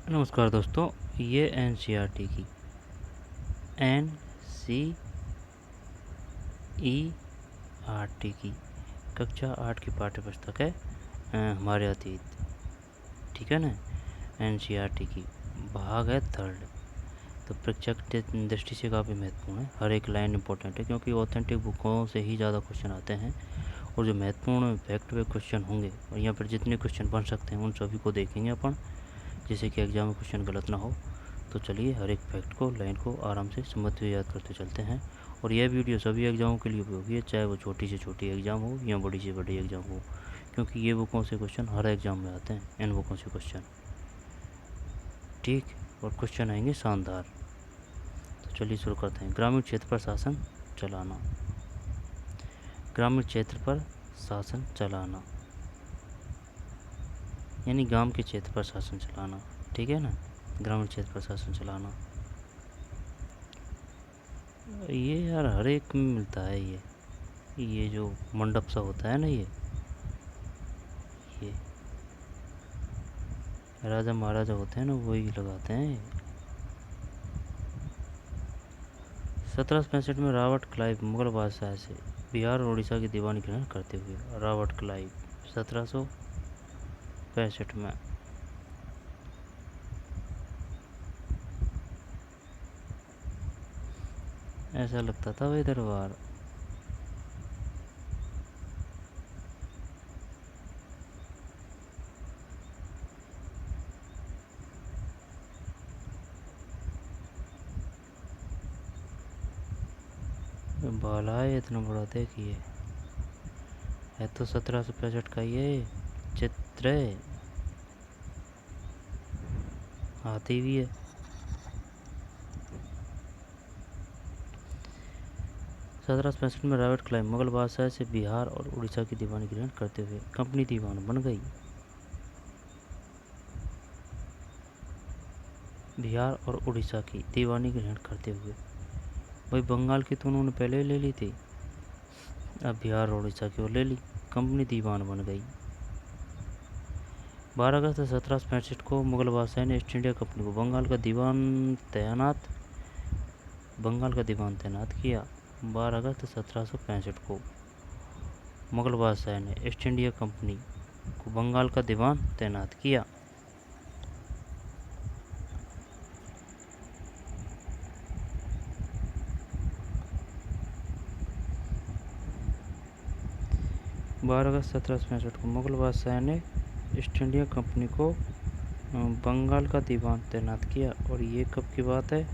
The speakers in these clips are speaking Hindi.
नमस्कार दोस्तों, ये एनसीईआरटी की एनसीईआरटी की कक्षा 8 की पाठ्य पुस्तक है हमारे अतीत। ठीक है ना। एनसीईआरटी की भाग है 3। तो परीक्षा की दृष्टि से काफ़ी महत्वपूर्ण है। हर एक लाइन इंपॉर्टेंट है क्योंकि ऑथेंटिक बुकों से ही ज़्यादा क्वेश्चन आते हैं और जो महत्वपूर्ण फैक्ट वे क्वेश्चन होंगे और यहाँ पर जितने क्वेश्चन बन सकते हैं उन सभी को देखेंगे अपन, जिससे कि एग्ज़ाम में क्वेश्चन गलत ना हो। तो चलिए हर एक फैक्ट को, लाइन को आराम से समझते हुए याद करते चलते हैं। और यह वीडियो सभी एग्ज़ामों के लिए उपयोगी है, चाहे वो छोटी से छोटी एग्ज़ाम हो या बड़ी से बड़ी एग्ज़ाम हो, क्योंकि ये बुकों से क्वेश्चन हर एग्ज़ाम में आते हैं, इन बुकों से क्वेश्चन। ठीक, और क्वेश्चन आएंगे शानदार। तो चलिए शुरू करते हैं। ग्रामीण क्षेत्र पर शासन चलाना। ग्रामीण क्षेत्र पर शासन चलाना यानी गांव के क्षेत्र पर शासन चलाना। ठीक है ना, ग्रामीण क्षेत्र पर शासन चलाना। ये यार हर एक में मिलता है। ये जो मंडप सा होता है ना, ये राजा महाराजा होते हैं ना, वही लगाते हैं। 1765 में रॉबर्ट क्लाइव मुगल बादशाह से बिहार और उड़ीसा की दीवानी ग्रहण करते हुए। रॉबर्ट क्लाइव 1765 में। ऐसा लगता था वही दरबार। बाला है इतना बड़ा, देखिए। है तो 1765 का ये चित्र है, हाथी भी है। 1765 में रॉबर्ट क्लाइव मुगल बादशाह से बिहार और उड़ीसा की दीवानी ग्रहण करते हुए कंपनी दीवान बन गई। बिहार और उड़ीसा की दीवानी ग्रहण करते हुए। वही बंगाल की तो उन्होंने पहले ले ली थी, अब बिहार और उड़ीसा की ओर ले ली, कंपनी दीवान बन गई। 12 अगस्त 1765 को मुगल बादशाह ने ईस्ट इंडिया कंपनी को बंगाल का दीवान तैनात किया। 12 अगस्त 1765 को मुगल बादशाह ने ईस्ट इंडिया कंपनी को बंगाल का दीवान तैनात किया। बारह अगस्त 1765 को मुगल बादशाह ने ईस्ट इंडिया कंपनी को बंगाल का दीवान तैनात किया। और ये कब की बात है?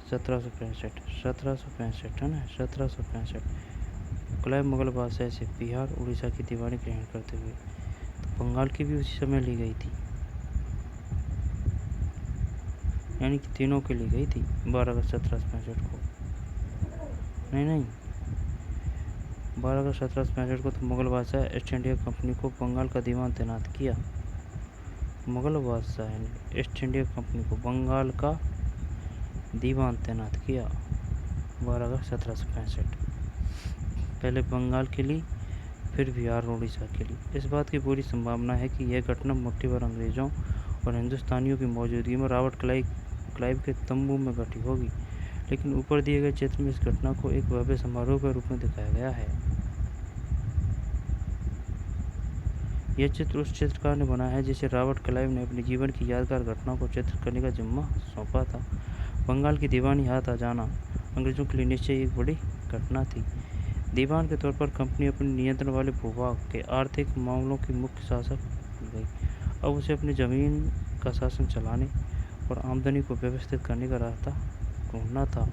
1765 है ना, 1765। क्लाइव मुगल बादशाह से बिहार उड़ीसा की दीवानी ग्रहण करते हुए। तो बंगाल की भी उसी समय ली गई थी, यानी कि तीनों की ली गई थी 12 अगस्त 1765 को। नहीं, 12 अगस्त 1765 को तो मुगल बादशाह ईस्ट इंडिया कंपनी को बंगाल का दीवान तैनात किया। मुगल बादशाह ने ईस्ट इंडिया कंपनी को बंगाल का दीवान तैनात किया 12 अगस्त 1765। पहले बंगाल के लिए, फिर बिहार और उड़ीसा के लिए। इस बात की पूरी संभावना है कि यह घटना मुट्ठी भर अंग्रेज़ों और हिंदुस्तानियों की मौजूदगी में रॉबर्ट क्लाइव के तंबू में घटी होगी, लेकिन ऊपर दिए गए चित्र में इस घटना को एक भव्य समारोह के रूप में दिखाया गया है। यह चित्र उस चित्रकार ने बनाया है जिसे रॉबर्ट क्लाइव ने अपने जीवन की यादगार घटना को चित्र करने का जिम्मा सौंपा था। बंगाल की दीवानी हाथ आ जाना अंग्रेज़ों के लिए निश्चय एक बड़ी घटना थी। दीवान के तौर पर कंपनी अपने नियंत्रण वाले भूभाग के आर्थिक मामलों की मुख्य शासक बन गई। अब उसे अपनी ज़मीन का शासन चलाने और आमदनी को व्यवस्थित करने का रास्ता ढूंढना था।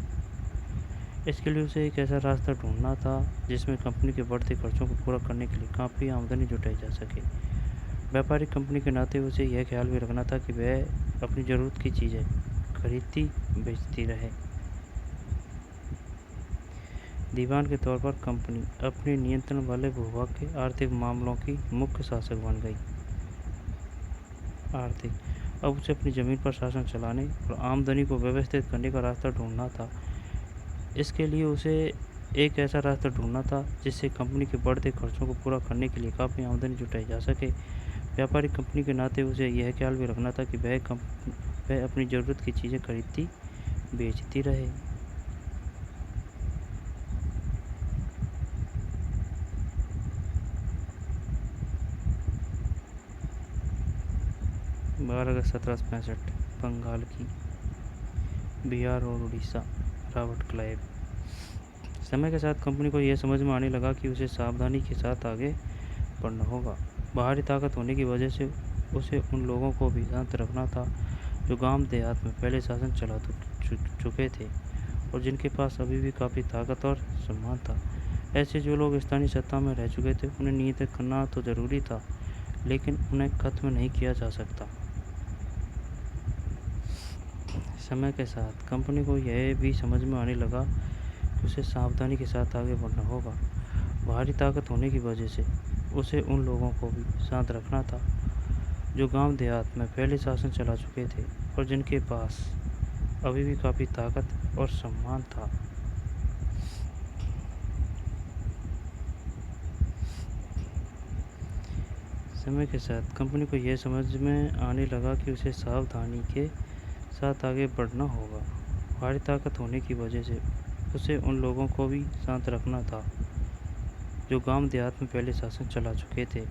इसके लिए उसे एक ऐसा रास्ता ढूंढना था जिसमें कंपनी के बढ़ते खर्चों को पूरा करने के लिए काफ़ी आमदनी जुटाई जा सके। व्यापारिक कंपनी के नाते उसे यह ख्याल भी रखना था कि वह अपनी ज़रूरत की चीज़ें खरीदती बेचती रहे। दीवान के तौर पर कंपनी अपने नियंत्रण वाले भूभाग के आर्थिक मामलों की मुख्य शासक बन गई। अब उसे अपनी ज़मीन पर शासन चलाने और आमदनी को व्यवस्थित करने का रास्ता ढूंढना था। इसके लिए उसे एक ऐसा रास्ता ढूंढना था जिससे कंपनी के बढ़ते खर्चों को पूरा करने के लिए काफ़ी आमदनी जुटाई जा सके। व्यापारिक कंपनी के नाते उसे यह ख्याल भी रखना था कि वह अपनी ज़रूरत की चीज़ें खरीदती बेचती रहे। बारह अगस्त 1765 बंगाल की बिहार और उड़ीसा रॉबर्ट क्लाइव। समय के साथ कंपनी को यह समझ में आने लगा कि उसे सावधानी के साथ आगे बढ़ना होगा। बाहरी ताकत होने की वजह से उसे उन लोगों को भी शांत रखना था जो गांव देहात में पहले शासन चला चुके थे और जिनके पास अभी भी काफ़ी ताकत और सम्मान था। ऐसे जो लोग स्थानीय सत्ता में रह चुके थे उन्हें नियंत्रित करना तो ज़रूरी था, लेकिन उन्हें खत्म नहीं किया जा सकता। समय के साथ कंपनी को यह भी समझ में आने लगा कि उसे सावधानी के साथ आगे बढ़ना होगा। बाहरी ताकत होने की वजह से उसे उन लोगों को भी साथ रखना था जो गांव देहात में पहले शासन चला चुके थे और जिनके पास अभी भी काफ़ी ताकत और सम्मान था। समय के साथ कंपनी को यह समझ में आने लगा कि उसे सावधानी के साथ आगे बढ़ना होगा। बाहरी ताकत होने की वजह से उसे उन लोगों को भी शांत रखना था जो गांव देहात में पहले शासन चला चुके थे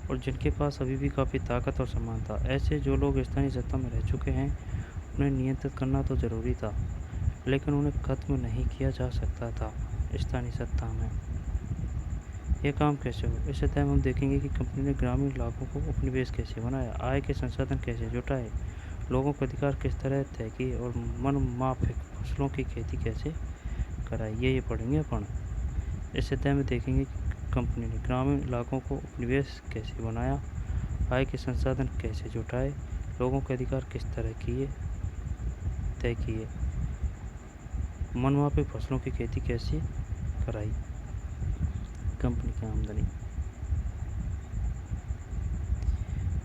और जिनके पास अभी भी काफ़ी ताकत और सम्मान था। ऐसे जो लोग स्थानीय सत्ता में रह चुके हैं उन्हें नियंत्रित करना तो ज़रूरी था, लेकिन उन्हें खत्म नहीं किया जा सकता था। स्थानीय सत्ता में यह काम कैसे हो, इस अध्याय में हम देखेंगे कि कंपनी ने ग्रामीण इलाकों को उपनिवेश कैसे बनाया, आय के संसाधन कैसे जुटाए, लोगों को अधिकार किस तरह तय किए और मनमाफिक फसलों की खेती कैसे कराई। ये पढ़ेंगे अपन। इस अध्याय में देखेंगे कि कंपनी ने ग्रामीण इलाकों को उपनिवेश कैसे बनाया, आय के संसाधन कैसे जुटाए, लोगों के अधिकार किस तरह तय किए, मनमाफिक फसलों की खेती कैसे कराई। कंपनी की आमदनी।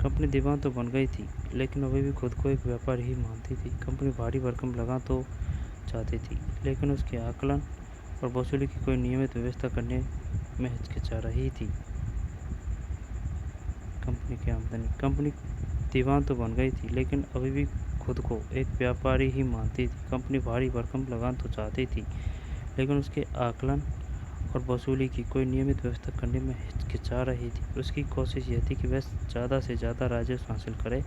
कंपनी दीवान तो बन गई थी, लेकिन अभी भी खुद को एक व्यापारी ही मानती थी। कंपनी भारी भरकम लगा तो चाहती थी, लेकिन उसके आकलन और वसूली की कोई नियमित व्यवस्था करने में हिचकिचा रही थी। कंपनी की आमदनी। कंपनी दीवान तो बन गई थी, लेकिन अभी भी खुद को एक व्यापारी ही मानती थी। कंपनी भारी भरकम लगान तो चाहती थी, लेकिन उसके आकलन और वसूली की कोई नियमित व्यवस्था करने में हिचकिचा रही थी। उसकी कोशिश यह थी कि वह ज़्यादा से ज़्यादा राजस्व हासिल करे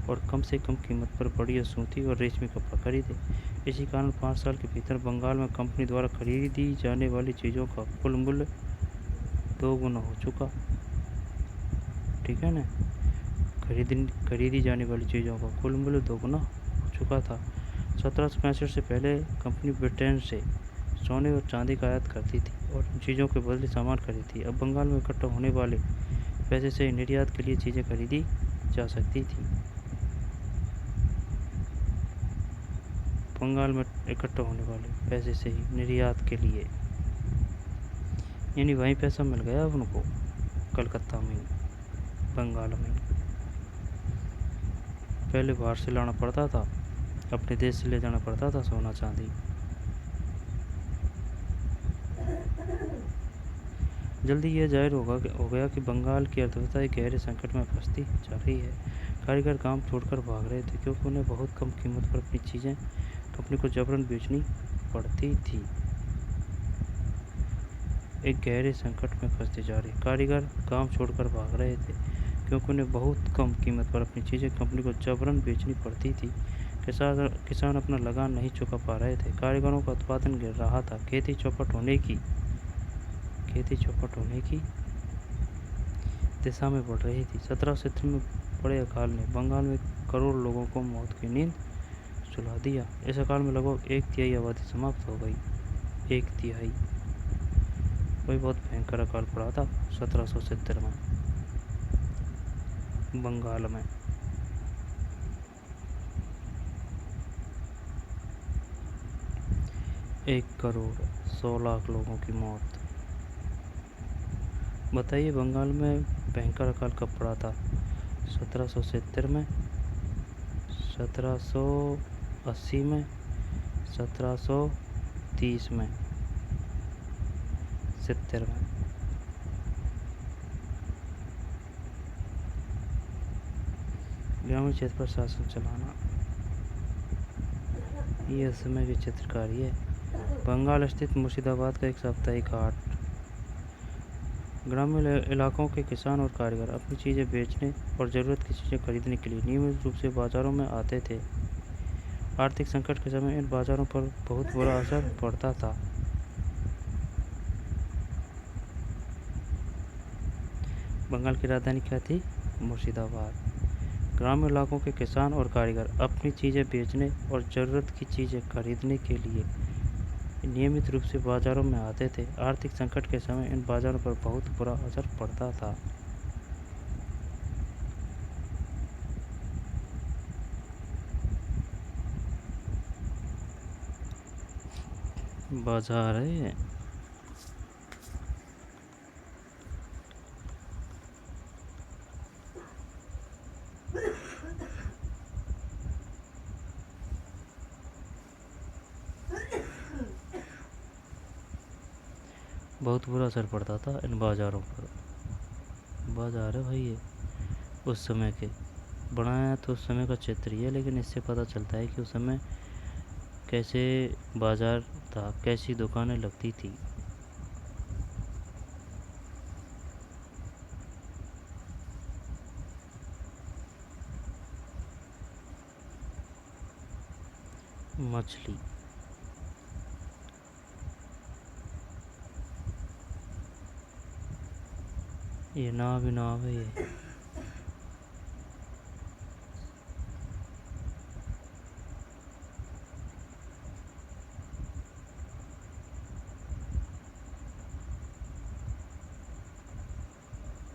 और कम से कम कीमत पर बढ़िया सूती और रेशमी कपड़ा खरीदे। इसी कारण 5 साल के भीतर बंगाल में कंपनी द्वारा खरीदी जाने वाली चीज़ों का कुल मूल्य 2 गुना हो चुका। ठीक है ना, खरीदी जाने वाली चीज़ों का कुल मूल्य 2 गुना हो चुका था। 1765 से पहले कंपनी ब्रिटेन से सोने और चांदी का आयात करती थी और इन चीज़ों के बदले सामान खरीदती। अब बंगाल में इकट्ठा होने वाले पैसे से निर्यात के लिए चीज़ें खरीदी जा सकती थी। बंगाल में इकट्ठा होने वाले पैसे से ही निर्यात के लिए, यानी वहीं पैसा मिल गया अब उनको, कलकत्ता में, बंगाल में। पहले बाहर से लाना पड़ता था, अपने देश से ले जाना पड़ता था सोना चांदी। जल्दी यह जाहिर हो गया कि बंगाल की अर्थव्यवस्था एक गहरे संकट में फंसती जा रही है। कारीगर काम छोड़कर भाग रहे थे क्योंकि उन्हें बहुत कम कीमत पर अपनी चीज़ें कंपनी को जबरन बेचनी पड़ती थी। एक गहरे संकट में फंसती जा रही। कारीगर काम छोड़कर भाग रहे थे क्योंकि उन्हें बहुत कम कीमत पर अपनी चीज़ें कंपनी को जबरन बेचनी पड़ती थी। किसान अपना लगान नहीं चुका पा रहे थे। कारीगरों का उत्पादन गिर रहा था। खेती चौपट होने की दिशा में बढ़ रही थी। 1770 में बड़े अकाल ने बंगाल में करोड़ लोगों को मौत की नींद सुला दिया। इस अकाल में लगभग 1/3 आबादी समाप्त हो गई। 1/3। वही बहुत भयंकर अकाल पड़ा था 1770 में बंगाल में। एक करोड़ 100 लाख लोगों की मौत। बताइए बंगाल में भयंकर अकाल कब पड़ा था? 1770 में, 1780 में, 1730 में। 1870 में। ग्रामीण क्षेत्र पर शासन चलाना, ये उस समय की चित्रकारी है। बंगाल स्थित मुर्शिदाबाद का एक साप्ताहिक हाट। ग्रामीण इलाकों के किसान और कारीगर अपनी चीज़ें बेचने और ज़रूरत की चीज़ें खरीदने के लिए नियमित रूप से बाज़ारों में आते थे। आर्थिक संकट के समय इन बाज़ारों पर बहुत बुरा असर पड़ता था। बंगाल की राजधानी क्या थी? मुर्शिदाबाद। ग्रामीण इलाकों के किसान और कारीगर अपनी चीज़ें बेचने और ज़रूरत की चीज़ें खरीदने के लिए नियमित रूप से बाज़ारों में आते थे। आर्थिक संकट के समय इन बाज़ारों पर बहुत बुरा असर पड़ता था। बाजार है। बहुत बुरा असर पड़ता था इन बाज़ारों पर। बाजार है भाई, ये उस समय के बनाया तो उस समय का चित्र ही है, लेकिन इससे पता चलता है कि उस समय कैसे बाजार था, कैसी दुकानें लगती थी। मछली, ये नाव ही नाव है ये।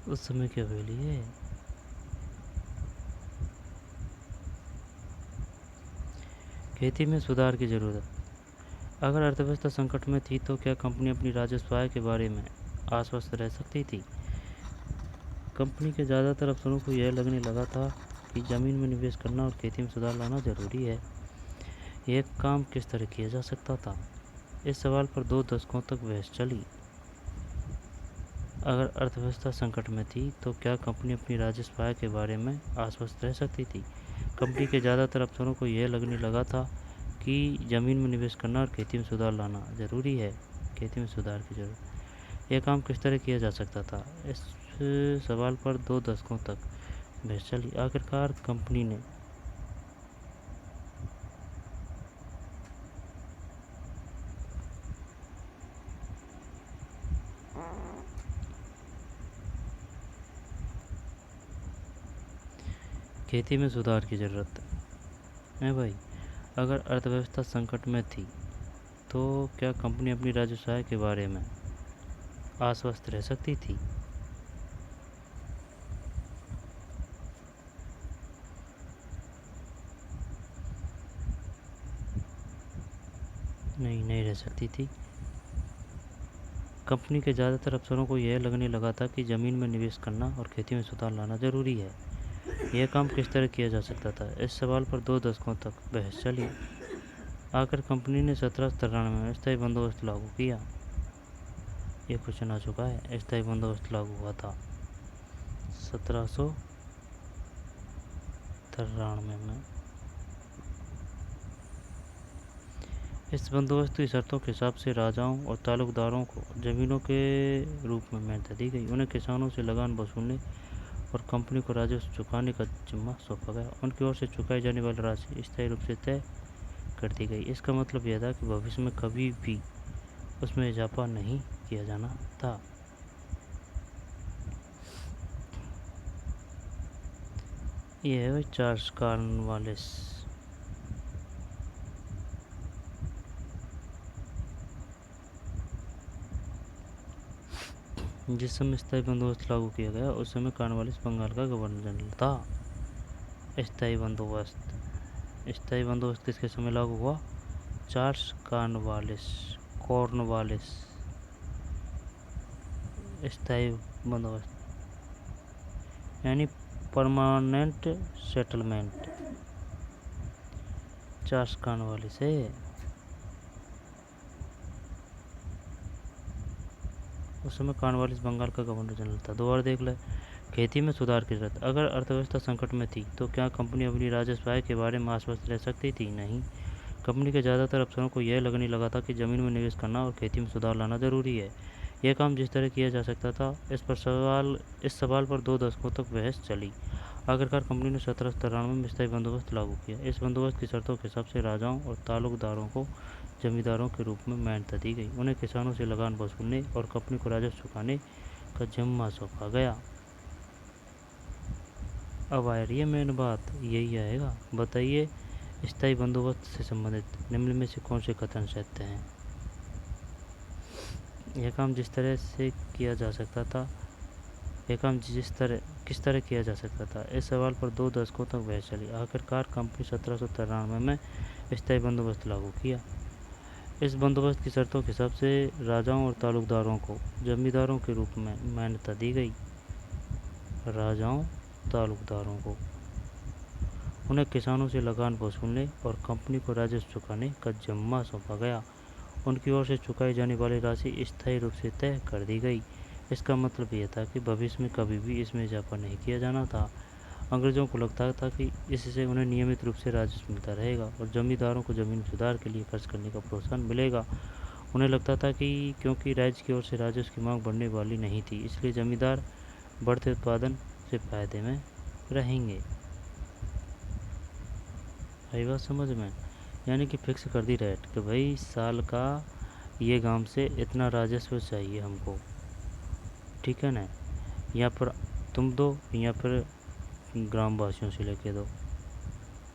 उस समय की हवेली है। खेती में सुधार की ज़रूरत। अगर अर्थव्यवस्था संकट में थी तो क्या कंपनी अपनी राजस्व आय के बारे में आश्वस्त रह सकती थी? कंपनी के ज़्यादातर अफसरों को यह लगने लगा था कि ज़मीन में निवेश करना और खेती में सुधार लाना ज़रूरी है। यह काम किस तरह किया जा सकता था? इस सवाल पर 2 दशकों तक बहस चली। अगर अर्थव्यवस्था संकट में थी तो क्या कंपनी अपनी राजस्व आय के बारे में आश्वस्त रह सकती थी? कंपनी के ज़्यादातर अफसरों को यह लगने लगा था कि ज़मीन में निवेश करना और खेती में सुधार लाना ज़रूरी है। खेती में सुधार की ज़रूरत। यह काम किस तरह किया जा सकता था? इस सवाल पर 2 दशकों तक बहस चली। आखिरकार कंपनी ने खेती में सुधार की ज़रूरत है भाई। अगर अर्थव्यवस्था संकट में थी तो क्या कंपनी अपनी राजस्व आय के बारे में आश्वस्त रह सकती थी? नहीं रह सकती थी। कंपनी के ज़्यादातर अफसरों को यह लगने लगा था कि ज़मीन में निवेश करना और खेती में सुधार लाना ज़रूरी है। यह काम किस तरह किया जा सकता था? इस सवाल पर 2 दशकों तक बहस चली। आखिर कंपनी ने 1793 में स्थायी बंदोबस्त लागू किया। ये क्वेश्चन आ चुका है। स्थायी बंदोबस्त लागू हुआ था 1793 में। इस बंदोबस्त की शर्तों के हिसाब से राजाओं और तालुकदारों को ज़मीनों के रूप में महत्ता दी गई। उन्हें किसानों से लगान वसूलने और कंपनी को राजस्व चुकाने का जिम्मा सौंपा गया। उनकी ओर से चुकाई जाने वाली राशि स्थायी रूप से तय कर दी गई। इसका मतलब यह था कि भविष्य में कभी भी उसमें इजाफा नहीं किया जाना था। यह है भाई चार्ल्स कॉर्नवालिस। जिस समय स्थायी बंदोबस्त लागू किया गया उस समय कॉर्नवालिस बंगाल का गवर्नर जनरल था। स्थायी बंदोबस्त किसके समय लागू हुआ? Charles Cornwallis. स्थायी बंदोबस्त यानी परमानेंट सेटलमेंट चार्ल्स कॉर्नवालिस है। उस समय कॉर्नवालिस बंगाल का गवर्नर जनरल था। दोबारा देख ले, खेती में सुधार की जरूरत। अगर अर्थव्यवस्था संकट में थी तो क्या कंपनी अपनी राजस्व आय के बारे में आश्वस्त रह सकती थी? नहीं। कंपनी के ज़्यादातर अफसरों को यह लगने लगा था कि ज़मीन में निवेश करना और खेती में सुधार लाना जरूरी है। यह काम जिस तरह किया जा सकता था, इस सवाल पर 2 दशकों तक बहस चली। आखिरकार कंपनी ने 1793 में स्थायी बंदोबस्त लागू किया। इस बंदोबस्त की शर्तों के हिसाब से राजाओं और तालुकदारों को जमींदारों के रूप में मान्यता दी गई। उन्हें किसानों से लगान वसूलने और कंपनी को राजस्व चुकाने का जिम्मा सौंपा गया। अब आ रही है मेन बात, यही आएगा। बताइए, स्थायी बंदोबस्त से संबंधित निम्न में से कौन से कथन सत्य हैं? यह काम किस तरह किया जा सकता था? इस सवाल पर 2 दशकों तक बहस चली। आखिरकार कंपनी 1793 में स्थायी बंदोबस्त लागू किया। इस बंदोबस्त की शर्तों के हिसाब से राजाओं और तालुकदारों को जमींदारों के रूप में मान्यता दी गई। राजाओं तालुकदारों को उन्हें किसानों से लगान वसूलने और कंपनी को राजस्व चुकाने का जिम्मा सौंपा गया। उनकी ओर से चुकाई जाने वाली राशि स्थायी रूप से तय कर दी गई। इसका मतलब यह था कि भविष्य में कभी भी इसमें इजाफा नहीं किया जाना था। अंग्रेजों को लगता था कि इससे उन्हें नियमित रूप से राजस्व मिलता रहेगा और जमींदारों को जमीन सुधार के लिए खर्च करने का प्रोत्साहन मिलेगा। उन्हें लगता था कि क्योंकि राज्य की ओर से राजस्व की मांग बढ़ने वाली नहीं थी, इसलिए जमींदार बढ़ते उत्पादन से फायदे में रहेंगे। आई बात समझ में? यानी कि फिक्स कर दी रेट कि भाई साल का ये गांव से इतना राजस्व चाहिए हमको, ठीक है ना, या फिर तुम दो या फिर ग्रामवासियों से लेके दो,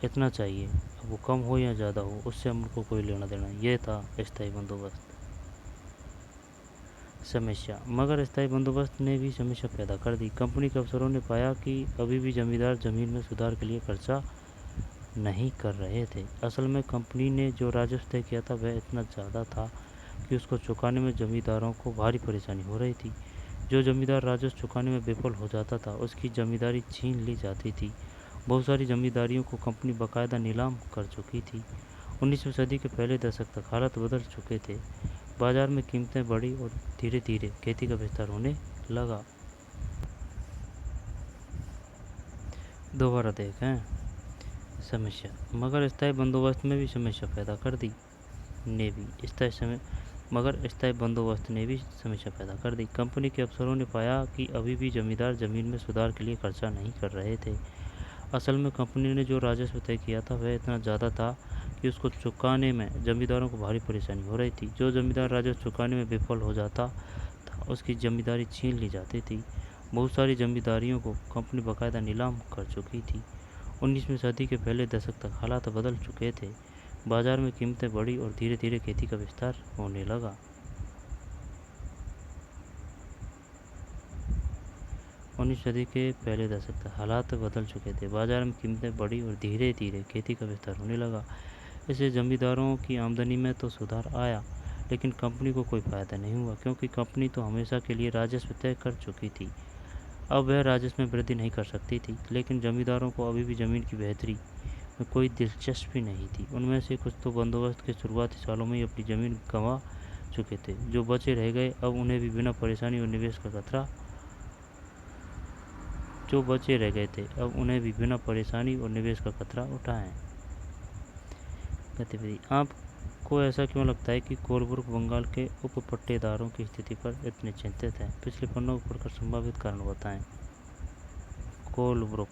इतना चाहिए। अब वो कम हो या ज़्यादा हो, उससे हमको कोई लेना देना। ये था स्थायी बंदोबस्त। समस्या। मगर स्थायी बंदोबस्त ने भी समस्या पैदा कर दी। कंपनी के अफसरों ने पाया कि अभी भी जमींदार जमीन में सुधार के लिए खर्चा नहीं कर रहे थे। असल में कंपनी ने जो राजस्व तय किया था वह इतना ज़्यादा था कि उसको चुकाने में जमींदारों को भारी परेशानी हो रही थी। जो जमींदार राजस्व चुकाने में विफल हो जाता था, उसकी जमींदारी छीन ली जाती थी। बहुत सारी जमींदारियों को कंपनी बाकायदा नीलाम कर चुकी थी। 19वीं सदी के पहले दशक तक हालात बदल चुके थे। बाजार में कीमतें बढ़ी और धीरे धीरे खेती का विस्तार होने लगा। दोबारा देखें समस्या। मगर स्थायी बंदोबस्त में भी समस्या पैदा कर दी स्थायी बंदोबस्त ने भी समस्या पैदा कर दी। कंपनी के अफसरों ने पाया कि अभी भी जमींदार जमीन में सुधार के लिए खर्चा नहीं कर रहे थे। असल में कंपनी ने जो राजस्व तय किया था वह इतना ज़्यादा था कि उसको चुकाने में जमींदारों को भारी परेशानी हो रही थी। जो जमींदार राजस्व चुकाने में विफल हो जाता था, उसकी जमींदारी छीन ली जाती थी। बहुत सारी जमींदारियों को कंपनी बाकायदा नीलाम कर चुकी थी। 19वीं सदी के पहले दशक तक हालात बदल चुके थे। बाजार में कीमतें बढ़ी और धीरे धीरे खेती का विस्तार होने लगा। 19वीं सदी के पहले दशक तक हालात बदल चुके थे। बाजार में कीमतें बढ़ी और धीरे धीरे खेती का विस्तार होने लगा। इससे जमींदारों की आमदनी में तो सुधार आया, लेकिन कंपनी को कोई फ़ायदा नहीं हुआ, क्योंकि कंपनी तो हमेशा के लिए राजस्व तय कर चुकी थी। अब वह राजस्व में वृद्धि नहीं कर सकती थी। लेकिन जमींदारों को अभी भी ज़मीन की बेहतरी में कोई दिलचस्पी नहीं थी। उनमें से कुछ तो बंदोबस्त के शुरुआती सालों में ही अपनी ज़मीन गंवा चुके थे। जो बचे रह गए अब उन्हें भी बिना परेशानी और निवेश का खतरा उठाएं। गतिविधि। आपको ऐसा क्यों लगता है कि कोलब्रुक बंगाल के उपपट्टेदारों की स्थिति पर इतने चिंतित हैं? पिछले पन्नों को पढ़कर संभावित कारण बताएं। कोलब्रुक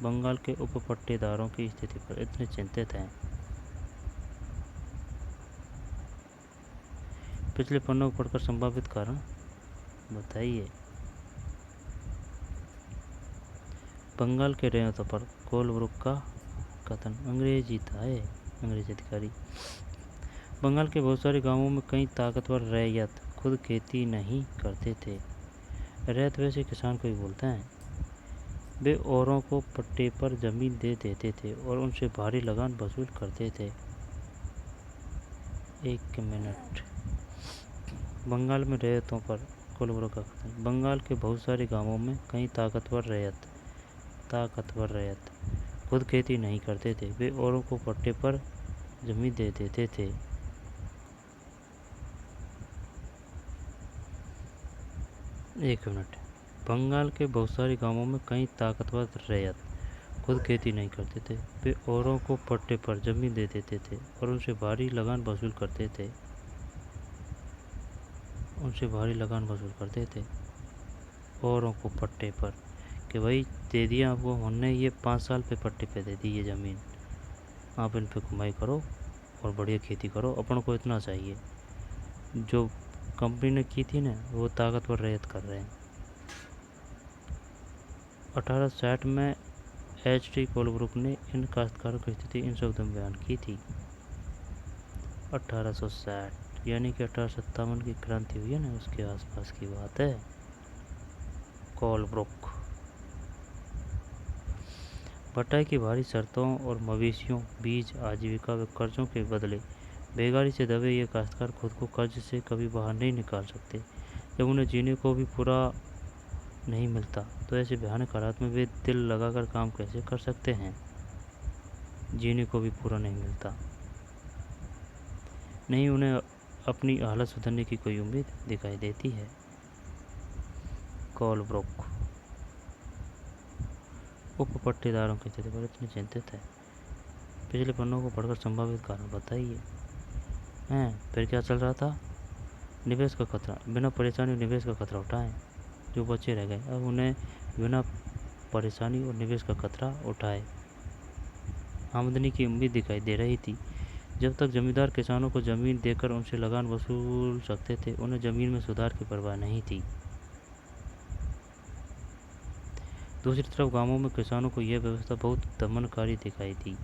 बंगाल के उपपट्टेदारों की स्थिति पर इतने चिंतित हैं। पिछले पन्नों को पढ़कर संभावित कारण बताइए। बंगाल के रेतों पर कोलब्रुक का कथन। अंग्रेजी अधिकारी। बंगाल के बहुत सारे गांवों में कई ताकतवर रैयत खुद खेती नहीं करते थे। रैयत वैसे किसान को ही बोलते हैं। वे औरों को पट्टे पर जमीन दे देते थे और उनसे भारी लगान वसूल करते थे। एक मिनट। बंगाल में रैयतों पर कोलब्रुक का कथन। बंगाल के बहुत सारे गांवों में कई ताकतवर रैयत खुद खेती नहीं करते थे। वे औरों को पट्टे पर जमीन दे देते थे। एक मिनट। बंगाल के बहुत सारे गांवों में कई ताकतवर रैयत खुद खेती नहीं करते थे। वे औरों को पट्टे पर जमीन दे देते थे और उनसे भारी लगान वसूल करते थे औरों को पट्टे पर, कि भाई दे दिया आपको हमने, ये 5 साल पे पट्टे पे दे दी ये ज़मीन, आप इन पे कमाई करो और बढ़िया खेती करो, अपन को इतना चाहिए। जो कंपनी ने की थी ना, वो ताकतवर रैयत कर रहे हैं। 1860 में H.T. कोलब्रुक ने इन काश्तकारों की स्थिति इन शब्दों में बयान की थी। 1860 यानी कि 1857 की क्रांति हुई है ना, उसके आसपास की बात है। कोलब्रुक बटाई की भारी शर्तों और मवेशियों, बीज, आजीविका व कर्जों के बदले बेगारी से दबे ये काश्तकार खुद को कर्ज से कभी बाहर नहीं निकाल सकते। जब उन्हें जीने को भी पूरा नहीं मिलता तो ऐसे भयानक हालात में वे दिल लगाकर काम कैसे कर सकते हैं। जीने को भी पूरा नहीं मिलता, नहीं उन्हें अपनी हालत सुधरने की कोई उम्मीद दिखाई देती है। कोलब्रुक उप पट्टेदारों की स्थिति पर इतनी चिंतित है। पिछले पन्नों को पढ़कर संभावित कारण बताइए। फिर क्या चल रहा था? निवेश का खतरा, बिना परेशानी और निवेश का खतरा उठाएं। जो बच्चे रह गए अब उन्हें बिना परेशानी और निवेश का खतरा उठाए आमदनी की उम्मीद दिखाई दे रही थी। जब तक जमींदार किसानों को ज़मीन देकर उनसे लगान वसूल सकते थे, उन्हें ज़मीन में सुधार की परवाह नहीं थी। दूसरी तरफ गांवों में किसानों को यह व्यवस्था बहुत दमनकारी दिखाई दी।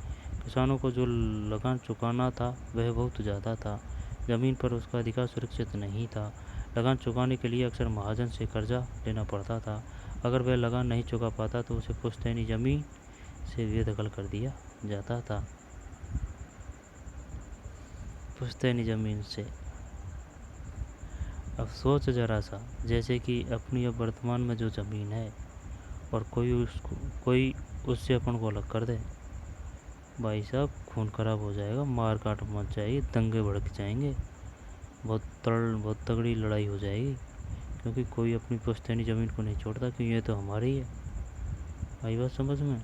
किसानों को जो लगान चुकाना था वह बहुत ज़्यादा था। ज़मीन पर उसका अधिकार सुरक्षित नहीं था। लगान चुकाने के लिए अक्सर महाजन से कर्जा लेना पड़ता था। अगर वह लगान नहीं चुका पाता तो उसे पुश्तैनी ज़मीन से बेदखल कर दिया जाता था। पुश्तैनी ज़मीन से अब सोच ज़रा सा, जैसे कि अपनी अब वर्तमान में जो ज़मीन है और कोई उससे अपन को अलग कर दे, भाई साहब खून खराब हो जाएगा, मार काट मच जाएगी, दंगे भड़क जाएंगे, बहुत तगड़ी लड़ाई हो जाएगी। क्योंकि कोई अपनी पुश्तैनी ज़मीन को नहीं छोड़ता क्योंकि ये तो हमारी है। आई बात समझ में?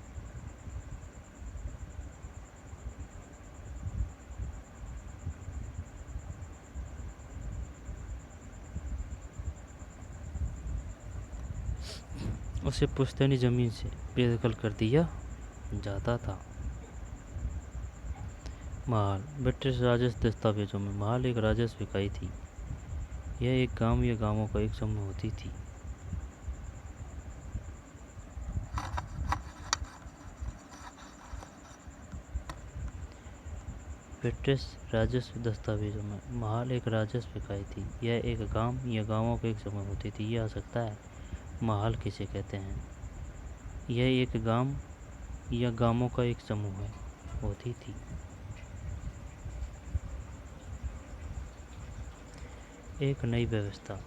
उसे पुश्तैनी ज़मीन से बेदखल कर दिया जाता था। महाल ब्रिटिश राजस्व दस्तावेजों में महाल एक राजस्व इकाई थी। यह एक गांव या गांवों का एक समूह होती थी। ब्रिटिश राजस्व दस्तावेजों में महाल एक राजस्व इकाई थी। यह एक गांव या गांवों का एक समूह होती थी। यह आ सकता है महाल किसे कहते हैं। यह एक गांव या गांवों का एक समूह है होती थी। एक नई व्यवस्था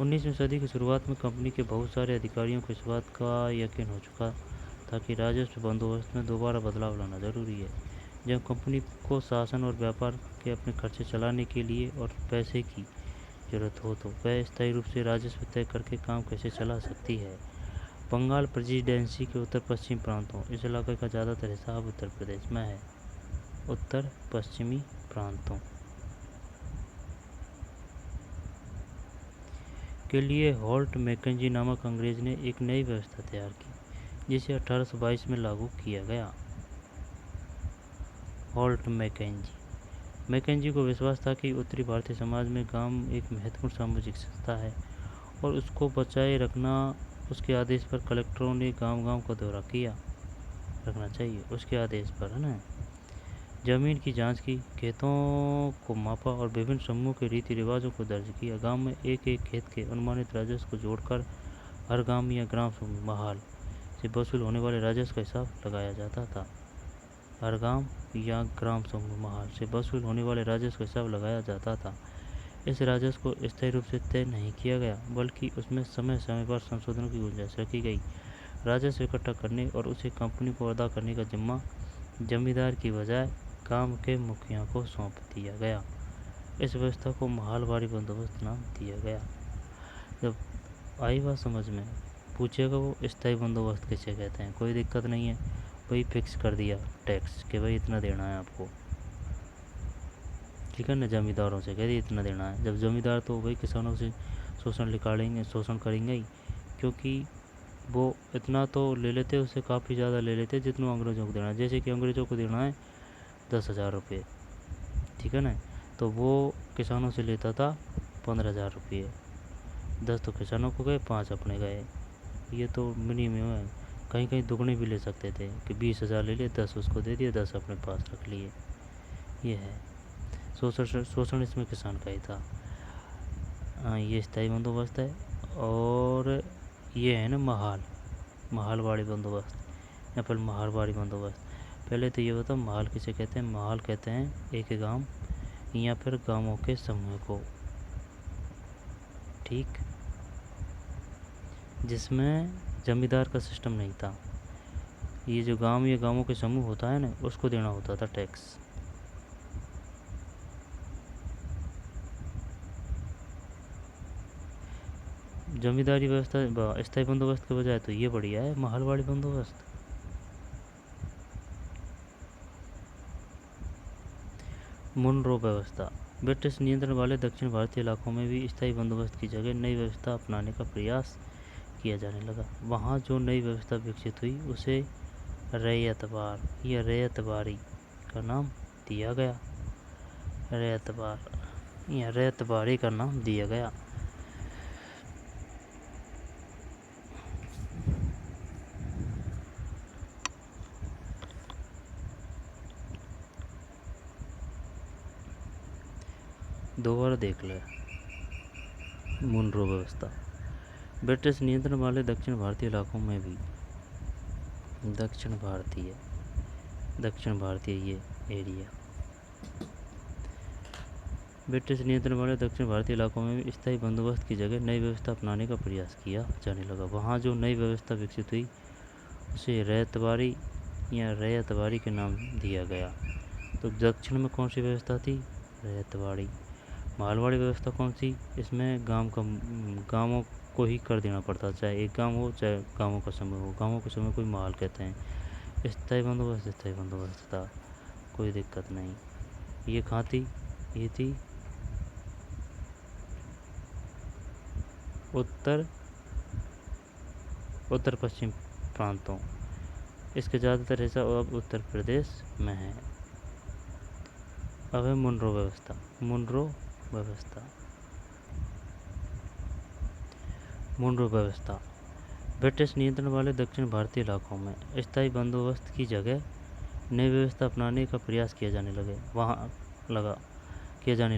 19वीं सदी की शुरुआत में कंपनी के बहुत सारे अधिकारियों को इस बात का यकीन हो चुका था कि राजस्व बंदोबस्त में दोबारा बदलाव लाना जरूरी है। जब कंपनी को शासन और व्यापार के अपने खर्चे चलाने के लिए और पैसे की जरूरत हो तो वह स्थायी रूप से राजस्व तय करके काम कैसे चला सकती है। बंगाल प्रेसिडेंसी के उत्तर पश्चिम प्रांतों, इस इलाके का ज़्यादातर हिस्सा अब उत्तर प्रदेश में है। उत्तर पश्चिमी प्रांतों के लिए होल्ट मैकेंजी नामक अंग्रेज ने एक नई व्यवस्था तैयार की जिसे 1822 में लागू किया गया। होल्ट मैकेंजी को विश्वास था कि उत्तरी भारतीय समाज में गांव एक महत्वपूर्ण सामाजिक संस्था है और उसको बचाए रखना उसके आदेश पर कलेक्टरों ने गांव-गांव का दौरा किया। रखना चाहिए उसके आदेश पर, है ना। जमीन की जांच की, खेतों को मापा और विभिन्न समूहों के रीति रिवाजों को दर्ज किया। गांव में एक एक खेत के अनुमानित राजस्व को जोड़कर हर गांव या ग्राम समूह महाल से वसूल होने वाले राजस्व का हिसाब लगाया जाता था। हर गांव या ग्राम समूह महाल से वसूल होने वाले राजस्व का हिसाब लगाया जाता था। इस राजस्व को स्थायी रूप से तय नहीं किया गया, बल्कि उसमें समय समय पर संशोधनों की गुंजाइश रखी गई। राजस्व इकट्ठा करने और उसे कंपनी को अदा करने का जिम्मा जमींदार की बजाय गांव के मुखिया को सौंप दिया गया। इस व्यवस्था को महालवाड़ी बंदोबस्त नाम दिया गया। जब आई बात समझ में? पूछेगा वो स्थायी बंदोबस्त किसे कहते हैं, कोई दिक्कत नहीं है भाई, फिक्स कर दिया टैक्स कि भाई इतना देना है आपको, ठीक है ना। जमींदारों से कह दिया इतना देना है। जब जमींदार तो भाई किसानों से शोषण निकालेंगे, शोषण करेंगे ही, क्योंकि वो इतना तो ले लेते, उससे काफ़ी ज़्यादा ले लेते जितना अंग्रेज़ों को देना है। जैसे कि अंग्रेज़ों को देना है 10,000 रुपये, ठीक है ना, तो वो किसानों से लेता था 15,000 रुपये। 10 तो किसानों को गए, 5 अपने गए, ये तो मिनिमम है। कहीं कहीं दुगने भी ले सकते थे कि 20,000 ले लिए, 10 उसको दे दिए, 10 अपने पास रख लिए। ये है शोषण, शोषण इसमें किसान का ही था। ये स्थायी बंदोबस्त है। और ये है ना महालवाड़ी बंदोबस्त या फिर महालवाड़ी बंदोबस्त। पहले तो ये बता, महल किसे कहते हैं? महल कहते हैं एक गांव या फिर गांवों के समूह को, ठीक, जिसमें जमींदार का सिस्टम नहीं था। ये जो गांव या गांवों के समूह होता है ना, उसको देना होता था टैक्स। जमींदारी व्यवस्था स्थायी बंदोबस्त के बजाय तो ये बढ़िया है महलवाड़ी बंदोबस्त। मुनरो व्यवस्था। ब्रिटिश नियंत्रण वाले दक्षिण भारतीय इलाकों में भी स्थायी बंदोबस्त की जगह नई व्यवस्था अपनाने का प्रयास किया जाने लगा। वहाँ जो नई व्यवस्था विकसित हुई उसे रैयतवार या रैयतवारी का नाम दिया गया। रैयतवार या रैयतवारी का नाम दिया गया। दोबारा देख ले। मुनरो व्यवस्था। ब्रिटिश नियंत्रण वाले दक्षिण भारतीय इलाकों में भी दक्षिण भारतीय ये एरिया, ब्रिटिश नियंत्रण वाले दक्षिण भारतीय इलाकों में भी स्थायी बंदोबस्त की जगह नई व्यवस्था अपनाने का प्रयास किया जाने लगा। वहाँ जो नई व्यवस्था विकसित हुई उसे रैयतवारी या रैयतवारी के नाम दिया गया। तो दक्षिण में कौन सी व्यवस्था थी? रैयतवाड़ी। मालवाड़ी व्यवस्था कौन सी? इसमें गांवों को ही कर देना पड़ता, चाहे एक गांव हो चाहे गांवों का समूह हो। गांवों का समूह कोई माल कहते हैं। स्थायी बंदोबस्त था, कोई दिक्कत नहीं। ये कहाँ थी? ये थी उत्तर पश्चिम प्रांतों। इसके ज़्यादातर हिस्सा अब उत्तर प्रदेश में है। अब है मुनरो व्यवस्था। मुनरो व्यवस्था। ब्रिटिश नियंत्रण वाले दक्षिण भारतीय इलाकों में स्थायी बंदोबस्त की जगह नई व्यवस्था अपनाने का प्रयास किया जाने